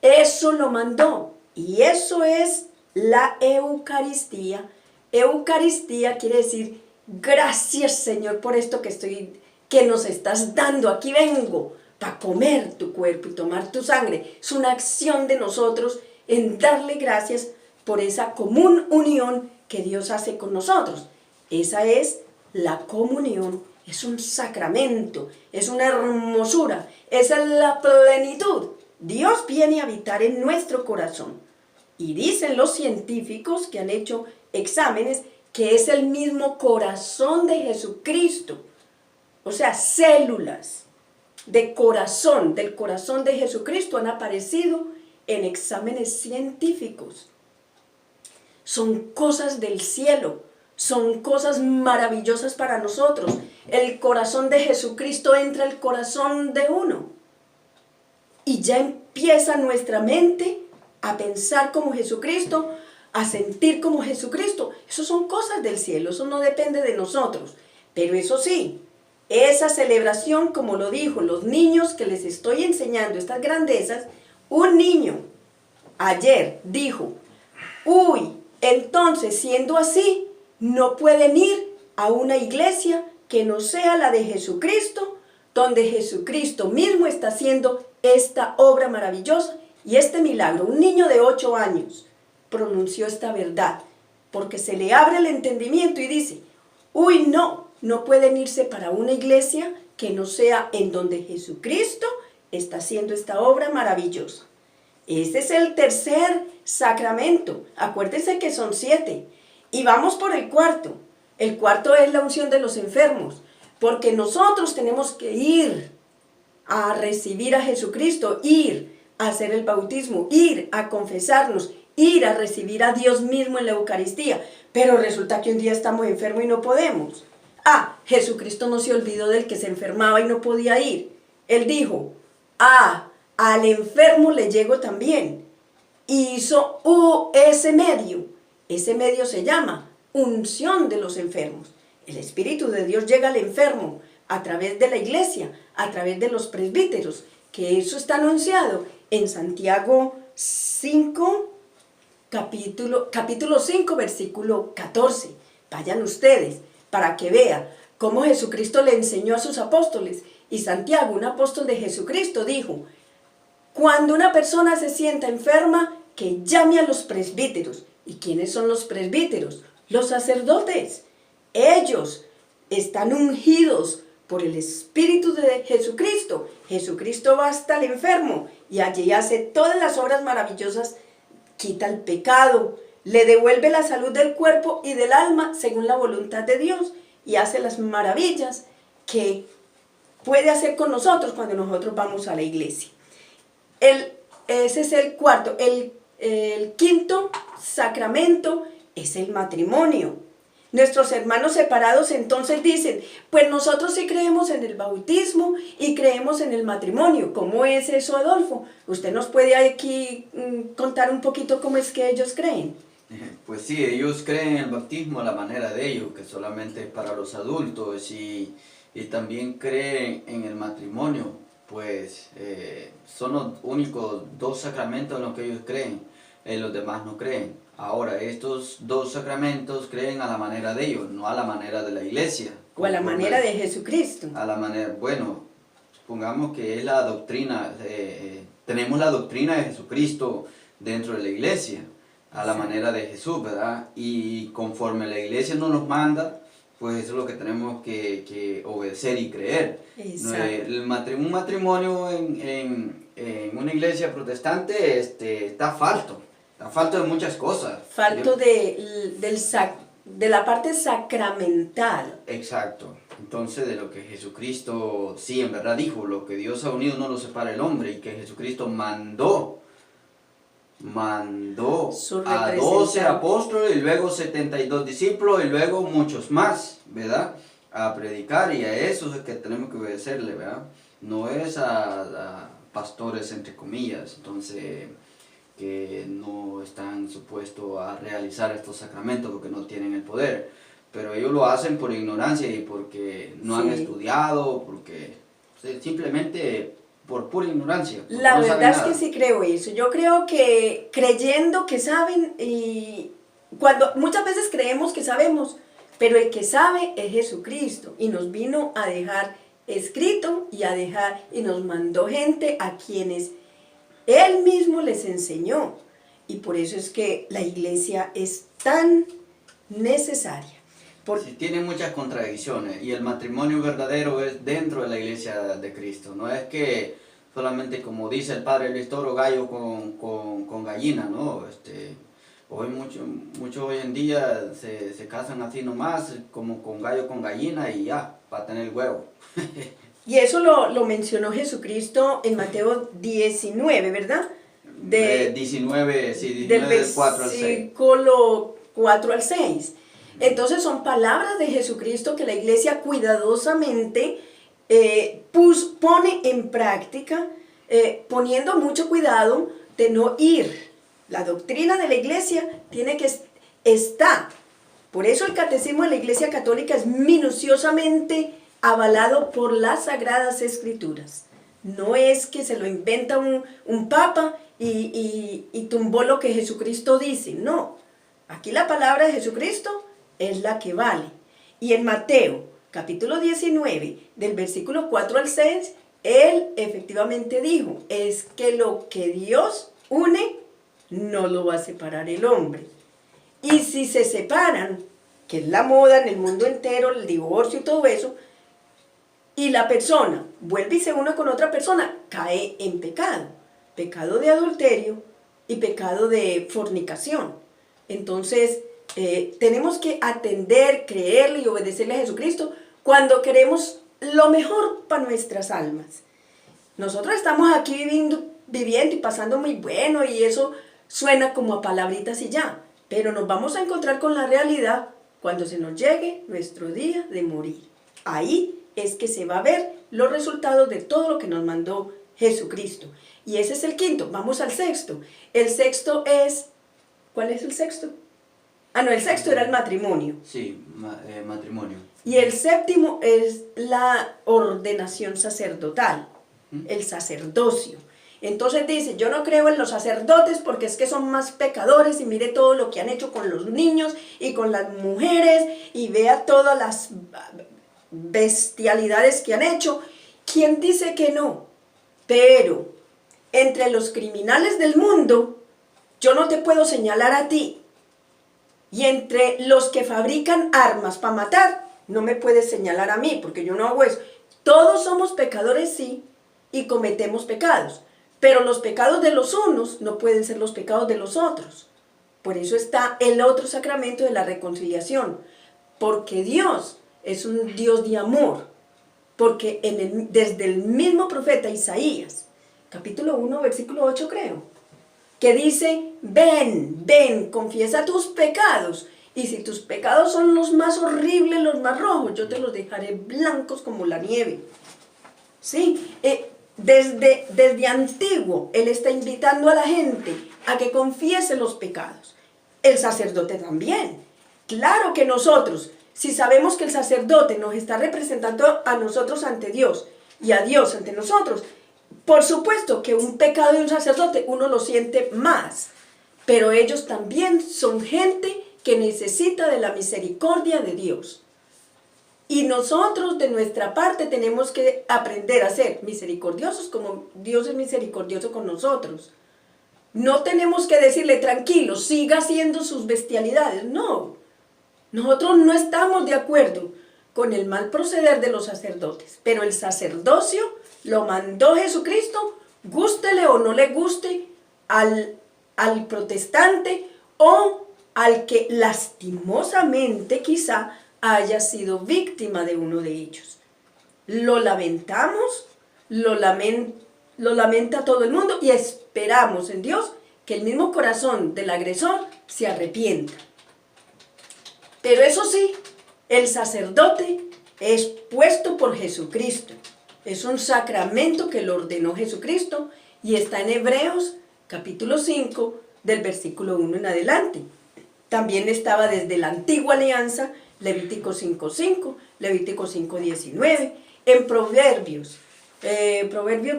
Eso lo mandó y eso es la Eucaristía. Eucaristía quiere decir, gracias Señor por esto que nos estás dando. Aquí vengo para comer tu cuerpo y tomar tu sangre. Es una acción de nosotros en darle gracias por esa común unión que Dios hace con nosotros. Esa es la comunión, es un sacramento, es una hermosura, esa es la plenitud. Dios viene a habitar en nuestro corazón. Y dicen los científicos que han hecho exámenes que es el mismo corazón de Jesucristo. O sea, células de corazón, del corazón de Jesucristo han aparecido en exámenes científicos. Son cosas del cielo, son cosas maravillosas para nosotros. El corazón de Jesucristo entra al corazón de uno. Y ya empieza nuestra mente a pensar como Jesucristo, a sentir como Jesucristo. Eso son cosas del cielo, eso no depende de nosotros. Pero eso sí, esa celebración, como lo dijo los niños que les estoy enseñando, estas grandezas, un niño ayer dijo, uy, entonces siendo así, no pueden ir a una iglesia que no sea la de Jesucristo, donde Jesucristo mismo está haciendo esta obra maravillosa y este milagro. Un niño de 8 años pronunció esta verdad, porque se le abre el entendimiento y dice, uy, no pueden irse para una iglesia que no sea en donde Jesucristo está haciendo esta obra maravillosa. Este es el tercer sacramento. Acuérdense que son 7. Y vamos por el cuarto. El cuarto es la unción de los enfermos, porque nosotros tenemos que ir a recibir a Jesucristo, ir a hacer el bautismo, ir a confesarnos, ir a recibir a Dios mismo en la Eucaristía. Pero resulta que un día estamos enfermos y no podemos. Jesucristo no se olvidó del que se enfermaba y no podía ir. Él dijo, al enfermo le llego también. Y hizo ese medio. Ese medio se llama unción de los enfermos. El Espíritu de Dios llega al enfermo a través de la iglesia, a través de los presbíteros, que eso está anunciado en Santiago 5, capítulo 5, versículo 14. Vayan ustedes para que vean cómo Jesucristo le enseñó a sus apóstoles. Y Santiago, un apóstol de Jesucristo, dijo, cuando una persona se sienta enferma, que llame a los presbíteros. ¿Y quiénes son los presbíteros? Los sacerdotes. Ellos están ungidos por el Espíritu de Jesucristo. Jesucristo va hasta el enfermo y allí hace todas las obras maravillosas, quita el pecado, le devuelve la salud del cuerpo y del alma según la voluntad de Dios y hace las maravillas que puede hacer con nosotros cuando nosotros vamos a la iglesia. Ese es el cuarto. El quinto sacramento es el matrimonio. Nuestros hermanos separados entonces dicen, pues nosotros sí creemos en el bautismo y creemos en el matrimonio. ¿Cómo es eso, Adolfo? ¿Usted nos puede aquí contar un poquito cómo es que ellos creen? Pues sí, ellos creen en el bautismo a la manera de ellos, que solamente es para los adultos, y también creen en el matrimonio, pues son los únicos 2 sacramentos en los que ellos creen, los demás no creen. Ahora, estos 2 sacramentos creen a la manera de ellos, no a la manera de la iglesia. O a la manera de Jesucristo. A la manera, bueno, supongamos que es la doctrina, tenemos la doctrina de Jesucristo dentro de la iglesia, a la manera de Jesús, ¿verdad? Y conforme la iglesia nos los manda, pues eso es lo que tenemos que obedecer y creer. Exacto. Un matrimonio en una iglesia protestante está falto de muchas cosas. Falto de la parte sacramental. Exacto. Entonces, de lo que Jesucristo, sí, en verdad dijo, lo que Dios ha unido no lo separa el hombre, y que Jesucristo mandó Su a 12 representante. apóstoles y luego 72 discípulos y luego muchos más, ¿verdad? A predicar, y a eso es que tenemos que obedecerle, ¿verdad? No es a pastores, entre comillas, entonces, que no están supuestos a realizar estos sacramentos porque no tienen el poder, pero ellos lo hacen por ignorancia y porque no han Sí. estudiado, porque simplemente por pura ignorancia. porque La no saben verdad es nada. que sí creo eso. Yo creo que creyendo que saben, y cuando muchas veces creemos que sabemos, pero el que sabe es Jesucristo, y nos vino a dejar escrito y nos mandó gente a quienes Él mismo les enseñó. Y por eso es que la iglesia es tan necesaria. Sí, tiene muchas contradicciones, y el matrimonio verdadero es dentro de la iglesia de Cristo. No es que solamente, como dice el padre Luis Toro, gallo con gallina, ¿no? Hoy mucho hoy en día se casan así nomás, como con gallo con gallina, y ya, para tener huevo. Y eso lo mencionó Jesucristo en Mateo 19, ¿verdad? 19, sí, 19 Del del 4 al 6. versículo 4 al 6. Entonces son palabras de Jesucristo que la iglesia cuidadosamente pone en práctica, poniendo mucho cuidado de no ir. La doctrina de la iglesia tiene que estar. Por eso el catecismo de la Iglesia Católica es minuciosamente avalado por las Sagradas Escrituras. No es que se lo inventa un papa y tumbó lo que Jesucristo dice. No, aquí la palabra de Jesucristo es la que vale. Y en Mateo, capítulo 19, del versículo 4 al 6, Él efectivamente dijo, es que lo que Dios une, no lo va a separar el hombre. Y si se separan, que es la moda en el mundo entero, el divorcio y todo eso, y la persona vuelve y se une con otra persona, cae en pecado. Pecado de adulterio y pecado de fornicación. Entonces, tenemos que atender, creerle y obedecerle a Jesucristo cuando queremos lo mejor para nuestras almas. Nosotros estamos aquí viviendo y pasando muy bueno, y eso suena como a palabritas y ya, pero nos vamos a encontrar con la realidad cuando se nos llegue nuestro día de morir. Ahí es que se va a ver los resultados de todo lo que nos mandó Jesucristo. Y ese es el quinto. Vamos al sexto. El sexto es... ¿Cuál es el sexto? Ah, no, el sexto era el matrimonio. Sí, matrimonio. Y el séptimo es la ordenación sacerdotal, el sacerdocio. Entonces dice, yo no creo en los sacerdotes porque es que son más pecadores, y mire todo lo que han hecho con los niños y con las mujeres, y vea todas las bestialidades que han hecho. ¿Quién dice que no? Pero entre los criminales del mundo, yo no te puedo señalar a ti. Y entre los que fabrican armas para matar, no me puedes señalar a mí, porque yo no hago eso. Todos somos pecadores, sí, y cometemos pecados. Pero los pecados de los unos no pueden ser los pecados de los otros. Por eso está el otro sacramento de la reconciliación. Porque Dios es un Dios de amor. Porque desde el mismo profeta Isaías, capítulo 1, versículo 8 creo, que dice, ven, confiesa tus pecados. Y si tus pecados son los más horribles, los más rojos, yo te los dejaré blancos como la nieve. ¿Sí? Desde antiguo, Él está invitando a la gente a que confiese los pecados. El sacerdote también. Claro que nosotros, si sabemos que el sacerdote nos está representando a nosotros ante Dios y a Dios ante nosotros, por supuesto que un pecado de un sacerdote uno lo siente más, pero ellos también son gente que necesita de la misericordia de Dios. Y nosotros de nuestra parte tenemos que aprender a ser misericordiosos como Dios es misericordioso con nosotros. No tenemos que decirle tranquilo, siga haciendo sus bestialidades, no. Nosotros no estamos de acuerdo con el mal proceder de los sacerdotes, pero el sacerdocio lo mandó Jesucristo, gústele o no le guste al protestante o al que lastimosamente quizá haya sido víctima de uno de ellos. Lo lamentamos, lo lamenta todo el mundo y esperamos en Dios que el mismo corazón del agresor se arrepienta. Pero eso sí, el sacerdote es puesto por Jesucristo. Es un sacramento que lo ordenó Jesucristo y está en Hebreos capítulo 5 del versículo 1 en adelante. También estaba desde la antigua alianza, Levítico 5:5, Levítico 5:19, en Proverbios, Proverbios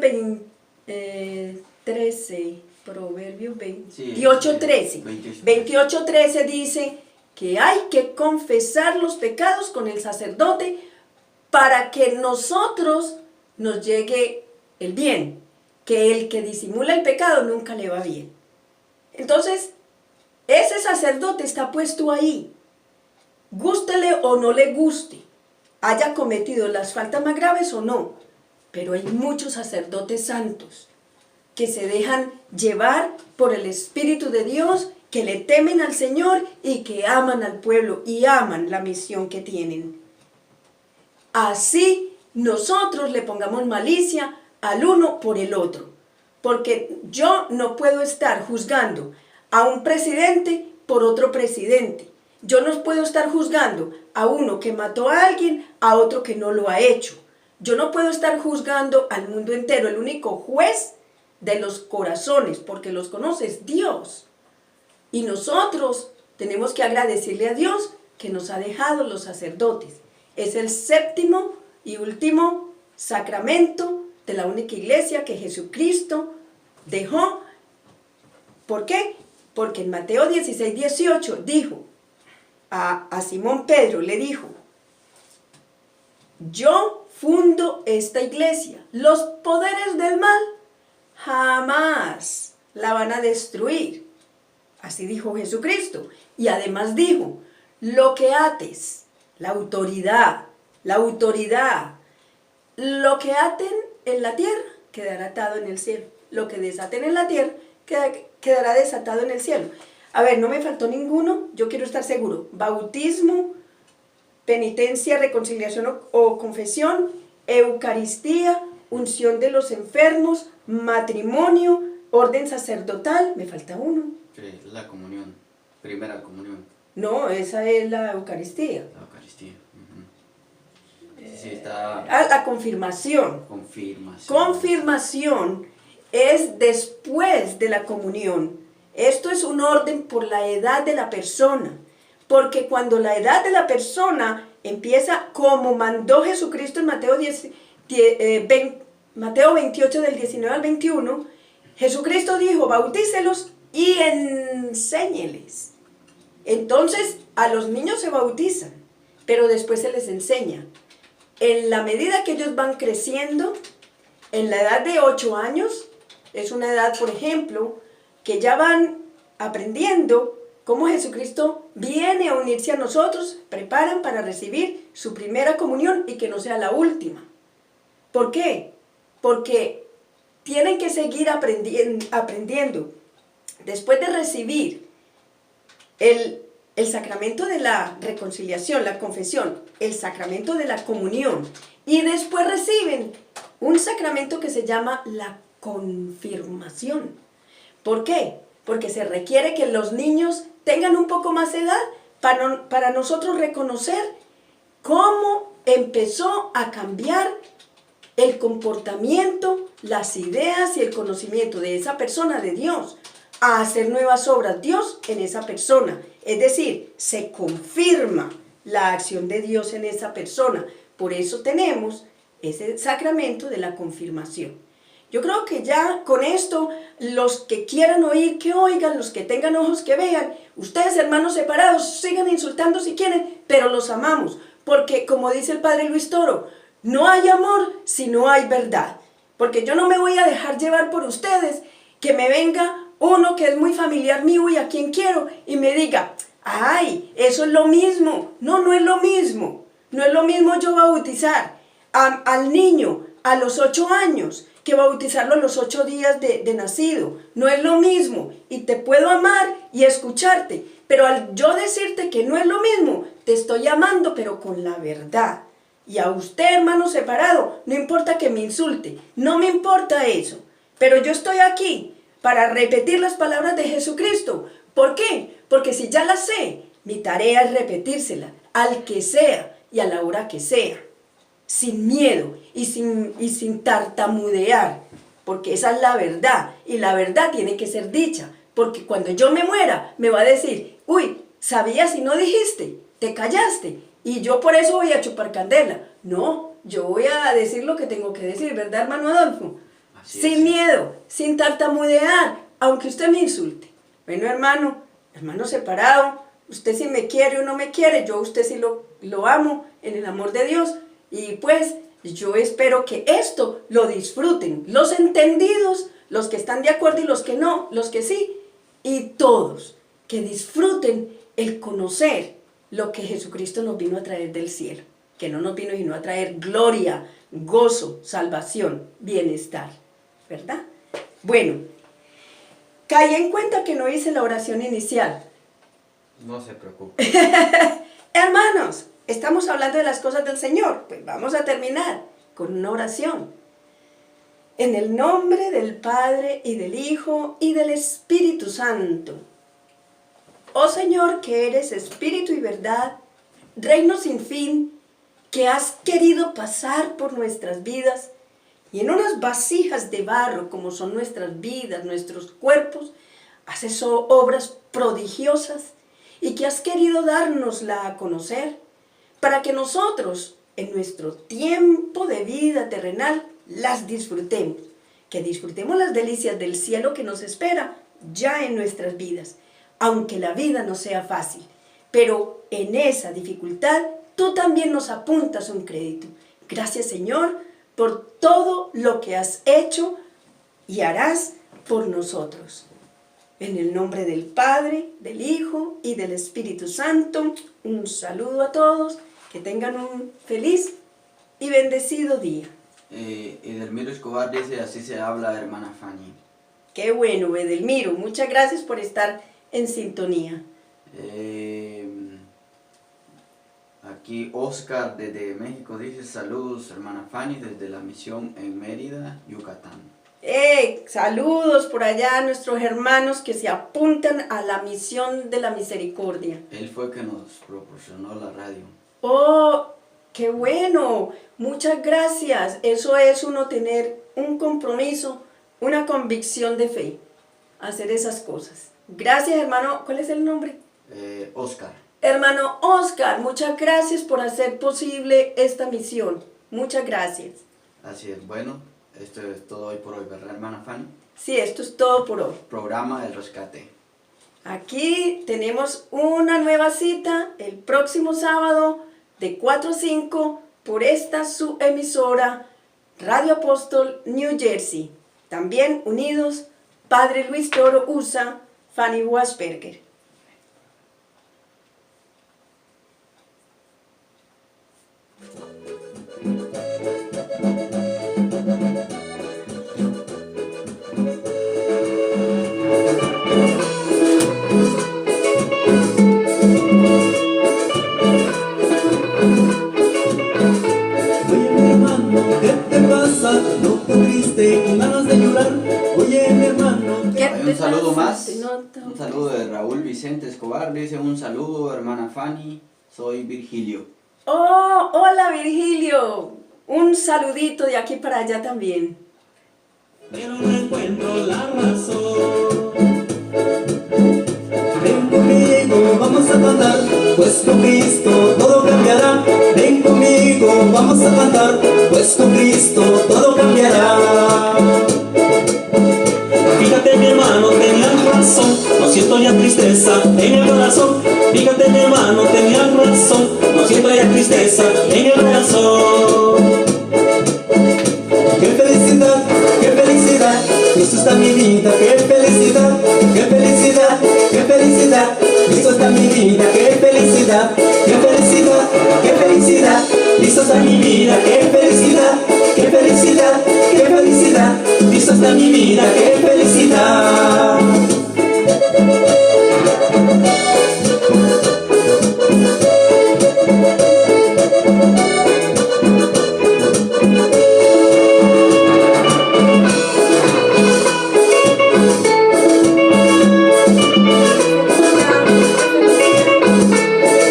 13, Proverbios 28:13. 28:13 dice que hay que confesar los pecados con el sacerdote para que nosotros nos llegue el bien, que el que disimula el pecado nunca le va bien. Entonces, ese sacerdote está puesto ahí, gústele o no le guste, haya cometido las faltas más graves o no, pero hay muchos sacerdotes santos que se dejan llevar por el Espíritu de Dios, que le temen al Señor y que aman al pueblo y aman la misión que tienen. Así nosotros le pongamos malicia al uno por el otro, porque yo no puedo estar juzgando a un presidente por otro presidente. Yo no puedo estar juzgando a uno que mató a alguien, a otro que no lo ha hecho. Yo no puedo estar juzgando al mundo entero. El único juez de los corazones, porque los conoce, es Dios. Y nosotros tenemos que agradecerle a Dios que nos ha dejado los sacerdotes. Es el séptimo y último sacramento de la única iglesia que Jesucristo dejó. ¿Por qué? Porque en Mateo 16:18 dijo a Simón Pedro, le dijo: yo fundo esta iglesia, los poderes del mal jamás la van a destruir. Así dijo Jesucristo. Y además dijo, lo que ates, la autoridad, lo que aten en la tierra quedará atado en el cielo. Lo que desaten en la tierra quedará desatado en el cielo. A ver, no me faltó ninguno, yo quiero estar seguro. Bautismo, penitencia, reconciliación o confesión, Eucaristía, unción de los enfermos, matrimonio, orden sacerdotal. Me falta uno. La comunión, primera comunión. No, esa es la Eucaristía. La Eucaristía. Sí, está. La confirmación. Confirmación. Confirmación es después de la comunión. Esto es un orden por la edad de la persona. Porque cuando la edad de la persona empieza como mandó Jesucristo en Mateo 28 del 19 al 21, Jesucristo dijo, bautícelos y enséñeles. Entonces a los niños se bautizan, pero después se les enseña. En la medida que ellos van creciendo, en la edad de 8 años, es una edad, por ejemplo, que ya van aprendiendo cómo Jesucristo viene a unirse a nosotros, preparan para recibir su primera comunión y que no sea la última. ¿Por qué? Porque tienen que seguir aprendiendo. Después de recibir el sacramento de la reconciliación, la confesión, el sacramento de la comunión, y después reciben un sacramento que se llama la confirmación. ¿Por qué? Porque se requiere que los niños tengan un poco más de edad para nosotros reconocer cómo empezó a cambiar el comportamiento, las ideas y el conocimiento de esa persona de Dios, a hacer nuevas obras Dios en esa persona. Es decir, se confirma la acción de Dios en esa persona. Por eso tenemos ese sacramento de la confirmación. Yo creo que ya con esto, los que quieran oír, que oigan, los que tengan ojos, que vean. Ustedes, hermanos separados, sigan insultando si quieren, pero los amamos. Porque, como dice el Padre Luis Toro, no hay amor si no hay verdad. Porque yo no me voy a dejar llevar por ustedes, que me venga uno que es muy familiar mío y a quien quiero, y me diga, Ay, eso es lo mismo. No, no es lo mismo. No es lo mismo yo bautizar al niño a los 8 años que bautizarlo a los 8 días de nacido. No es lo mismo. Y te puedo amar y escucharte. Pero al yo decirte que no es lo mismo, te estoy amando, pero con la verdad. Y a usted, hermano separado, no importa que me insulte. No me importa eso. Pero yo estoy aquí para repetir las palabras de Jesucristo. ¿Por qué? Porque si ya las sé, mi tarea es repetírselas al que sea y a la hora que sea. Sin miedo y sin tartamudear. Porque esa es la verdad. Y la verdad tiene que ser dicha. Porque cuando yo me muera, me va a decir, uy, ¿sabías y no dijiste? ¿Te callaste? Y yo por eso voy a chupar candela. No, yo voy a decir lo que tengo que decir, ¿verdad, hermano Adolfo? Sin miedo, sin tartamudear, aunque usted me insulte. Bueno, hermano separado, usted si me quiere o no me quiere, yo a usted sí lo amo en el amor de Dios. Y pues yo espero que esto lo disfruten, los entendidos, los que están de acuerdo y los que no, los que sí, y todos, que disfruten el conocer lo que Jesucristo nos vino a traer del cielo, que no nos vino sino a traer gloria, gozo, salvación, bienestar, ¿verdad? Bueno, caí en cuenta que no hice la oración inicial. No se preocupe. Hermanos, estamos hablando de las cosas del Señor, pues vamos a terminar con una oración. En el nombre del Padre y del Hijo y del Espíritu Santo. Oh Señor, que eres espíritu y verdad, reino sin fin, que has querido pasar por nuestras vidas y en unas vasijas de barro como son nuestras vidas, nuestros cuerpos, haces obras prodigiosas y que has querido dárnosla a conocer para que nosotros en nuestro tiempo de vida terrenal las disfrutemos, que disfrutemos las delicias del cielo que nos espera ya en nuestras vidas. Aunque la vida no sea fácil, pero en esa dificultad tú también nos apuntas un crédito. Gracias, Señor, por todo lo que has hecho y harás por nosotros. En el nombre del Padre, del Hijo y del Espíritu Santo, un saludo a todos, que tengan un feliz y bendecido día. Edelmiro Escobar dice, así se habla, hermana Fanny. Qué bueno, Edelmiro, muchas gracias por estar en sintonía. Aquí Oscar desde México dice, saludos hermana Fanny desde la misión en Mérida, Yucatán. Saludos por allá a nuestros hermanos que se apuntan a la misión de la misericordia. Él fue que nos proporcionó la radio. ¡Oh, qué bueno! Muchas gracias. Eso es uno tener un compromiso, una convicción de fe, hacer esas cosas. Gracias, hermano. ¿Cuál es el nombre? Oscar. Hermano Oscar, muchas gracias por hacer posible esta misión. Muchas gracias. Así es. Bueno, esto es todo hoy por hoy, ¿verdad, hermana Fanny? Sí, esto es todo por hoy. Programa El Rescate. Aquí tenemos una nueva cita el próximo sábado de 4 a 5 por esta su emisora Radio Apóstol New Jersey. También unidos Padre Luis Toro USA, Fanny Wasberger. Oye mi hermano, ¿qué te pasa? No te triste con ganas de llorar. Oye mi hermano, Hay un saludo más, Se nota. un saludo de Raúl Vicente Escobar, dice un saludo hermana Fanny, soy Virgilio. Oh, hola Virgilio. Un saludito de aquí para allá también. pero no encuentro la razón. Ven conmigo, vamos a cantar, pues con Cristo todo cambiará. Ven conmigo, vamos a cantar, pues con Cristo todo cambiará. Fíjate mi hermano, tenías razón, no siento ya tristeza en el corazón. Fíjate mi hermano, tenías razón, no siento ya tristeza en el corazón. Qué felicidad, Cristo está en mi vida, qué felicidad, qué felicidad, qué felicidad, Cristo está en mi vida, qué felicidad, qué felicidad, qué felicidad. Cristo está en mi vida, qué felicidad, qué felicidad, qué felicidad. Cristo está en mi vida, qué felicidad.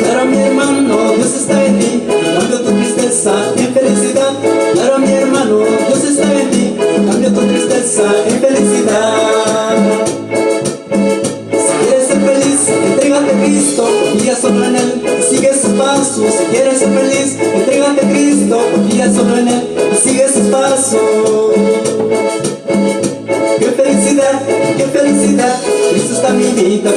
Claro, mi hermano, Dios está en ti, cambio tu tristeza en felicidad. Claro, mi hermano, Dios está en ti, cambio tu tristeza en felicidad. Si quieres ser feliz, entrégate a Cristo, confía solo en Él y sigue sus pasos. Si quieres ser feliz, entrégate a Cristo, confía solo en Él y sigue sus pasos. Qué felicidad, Cristo está en mi vida,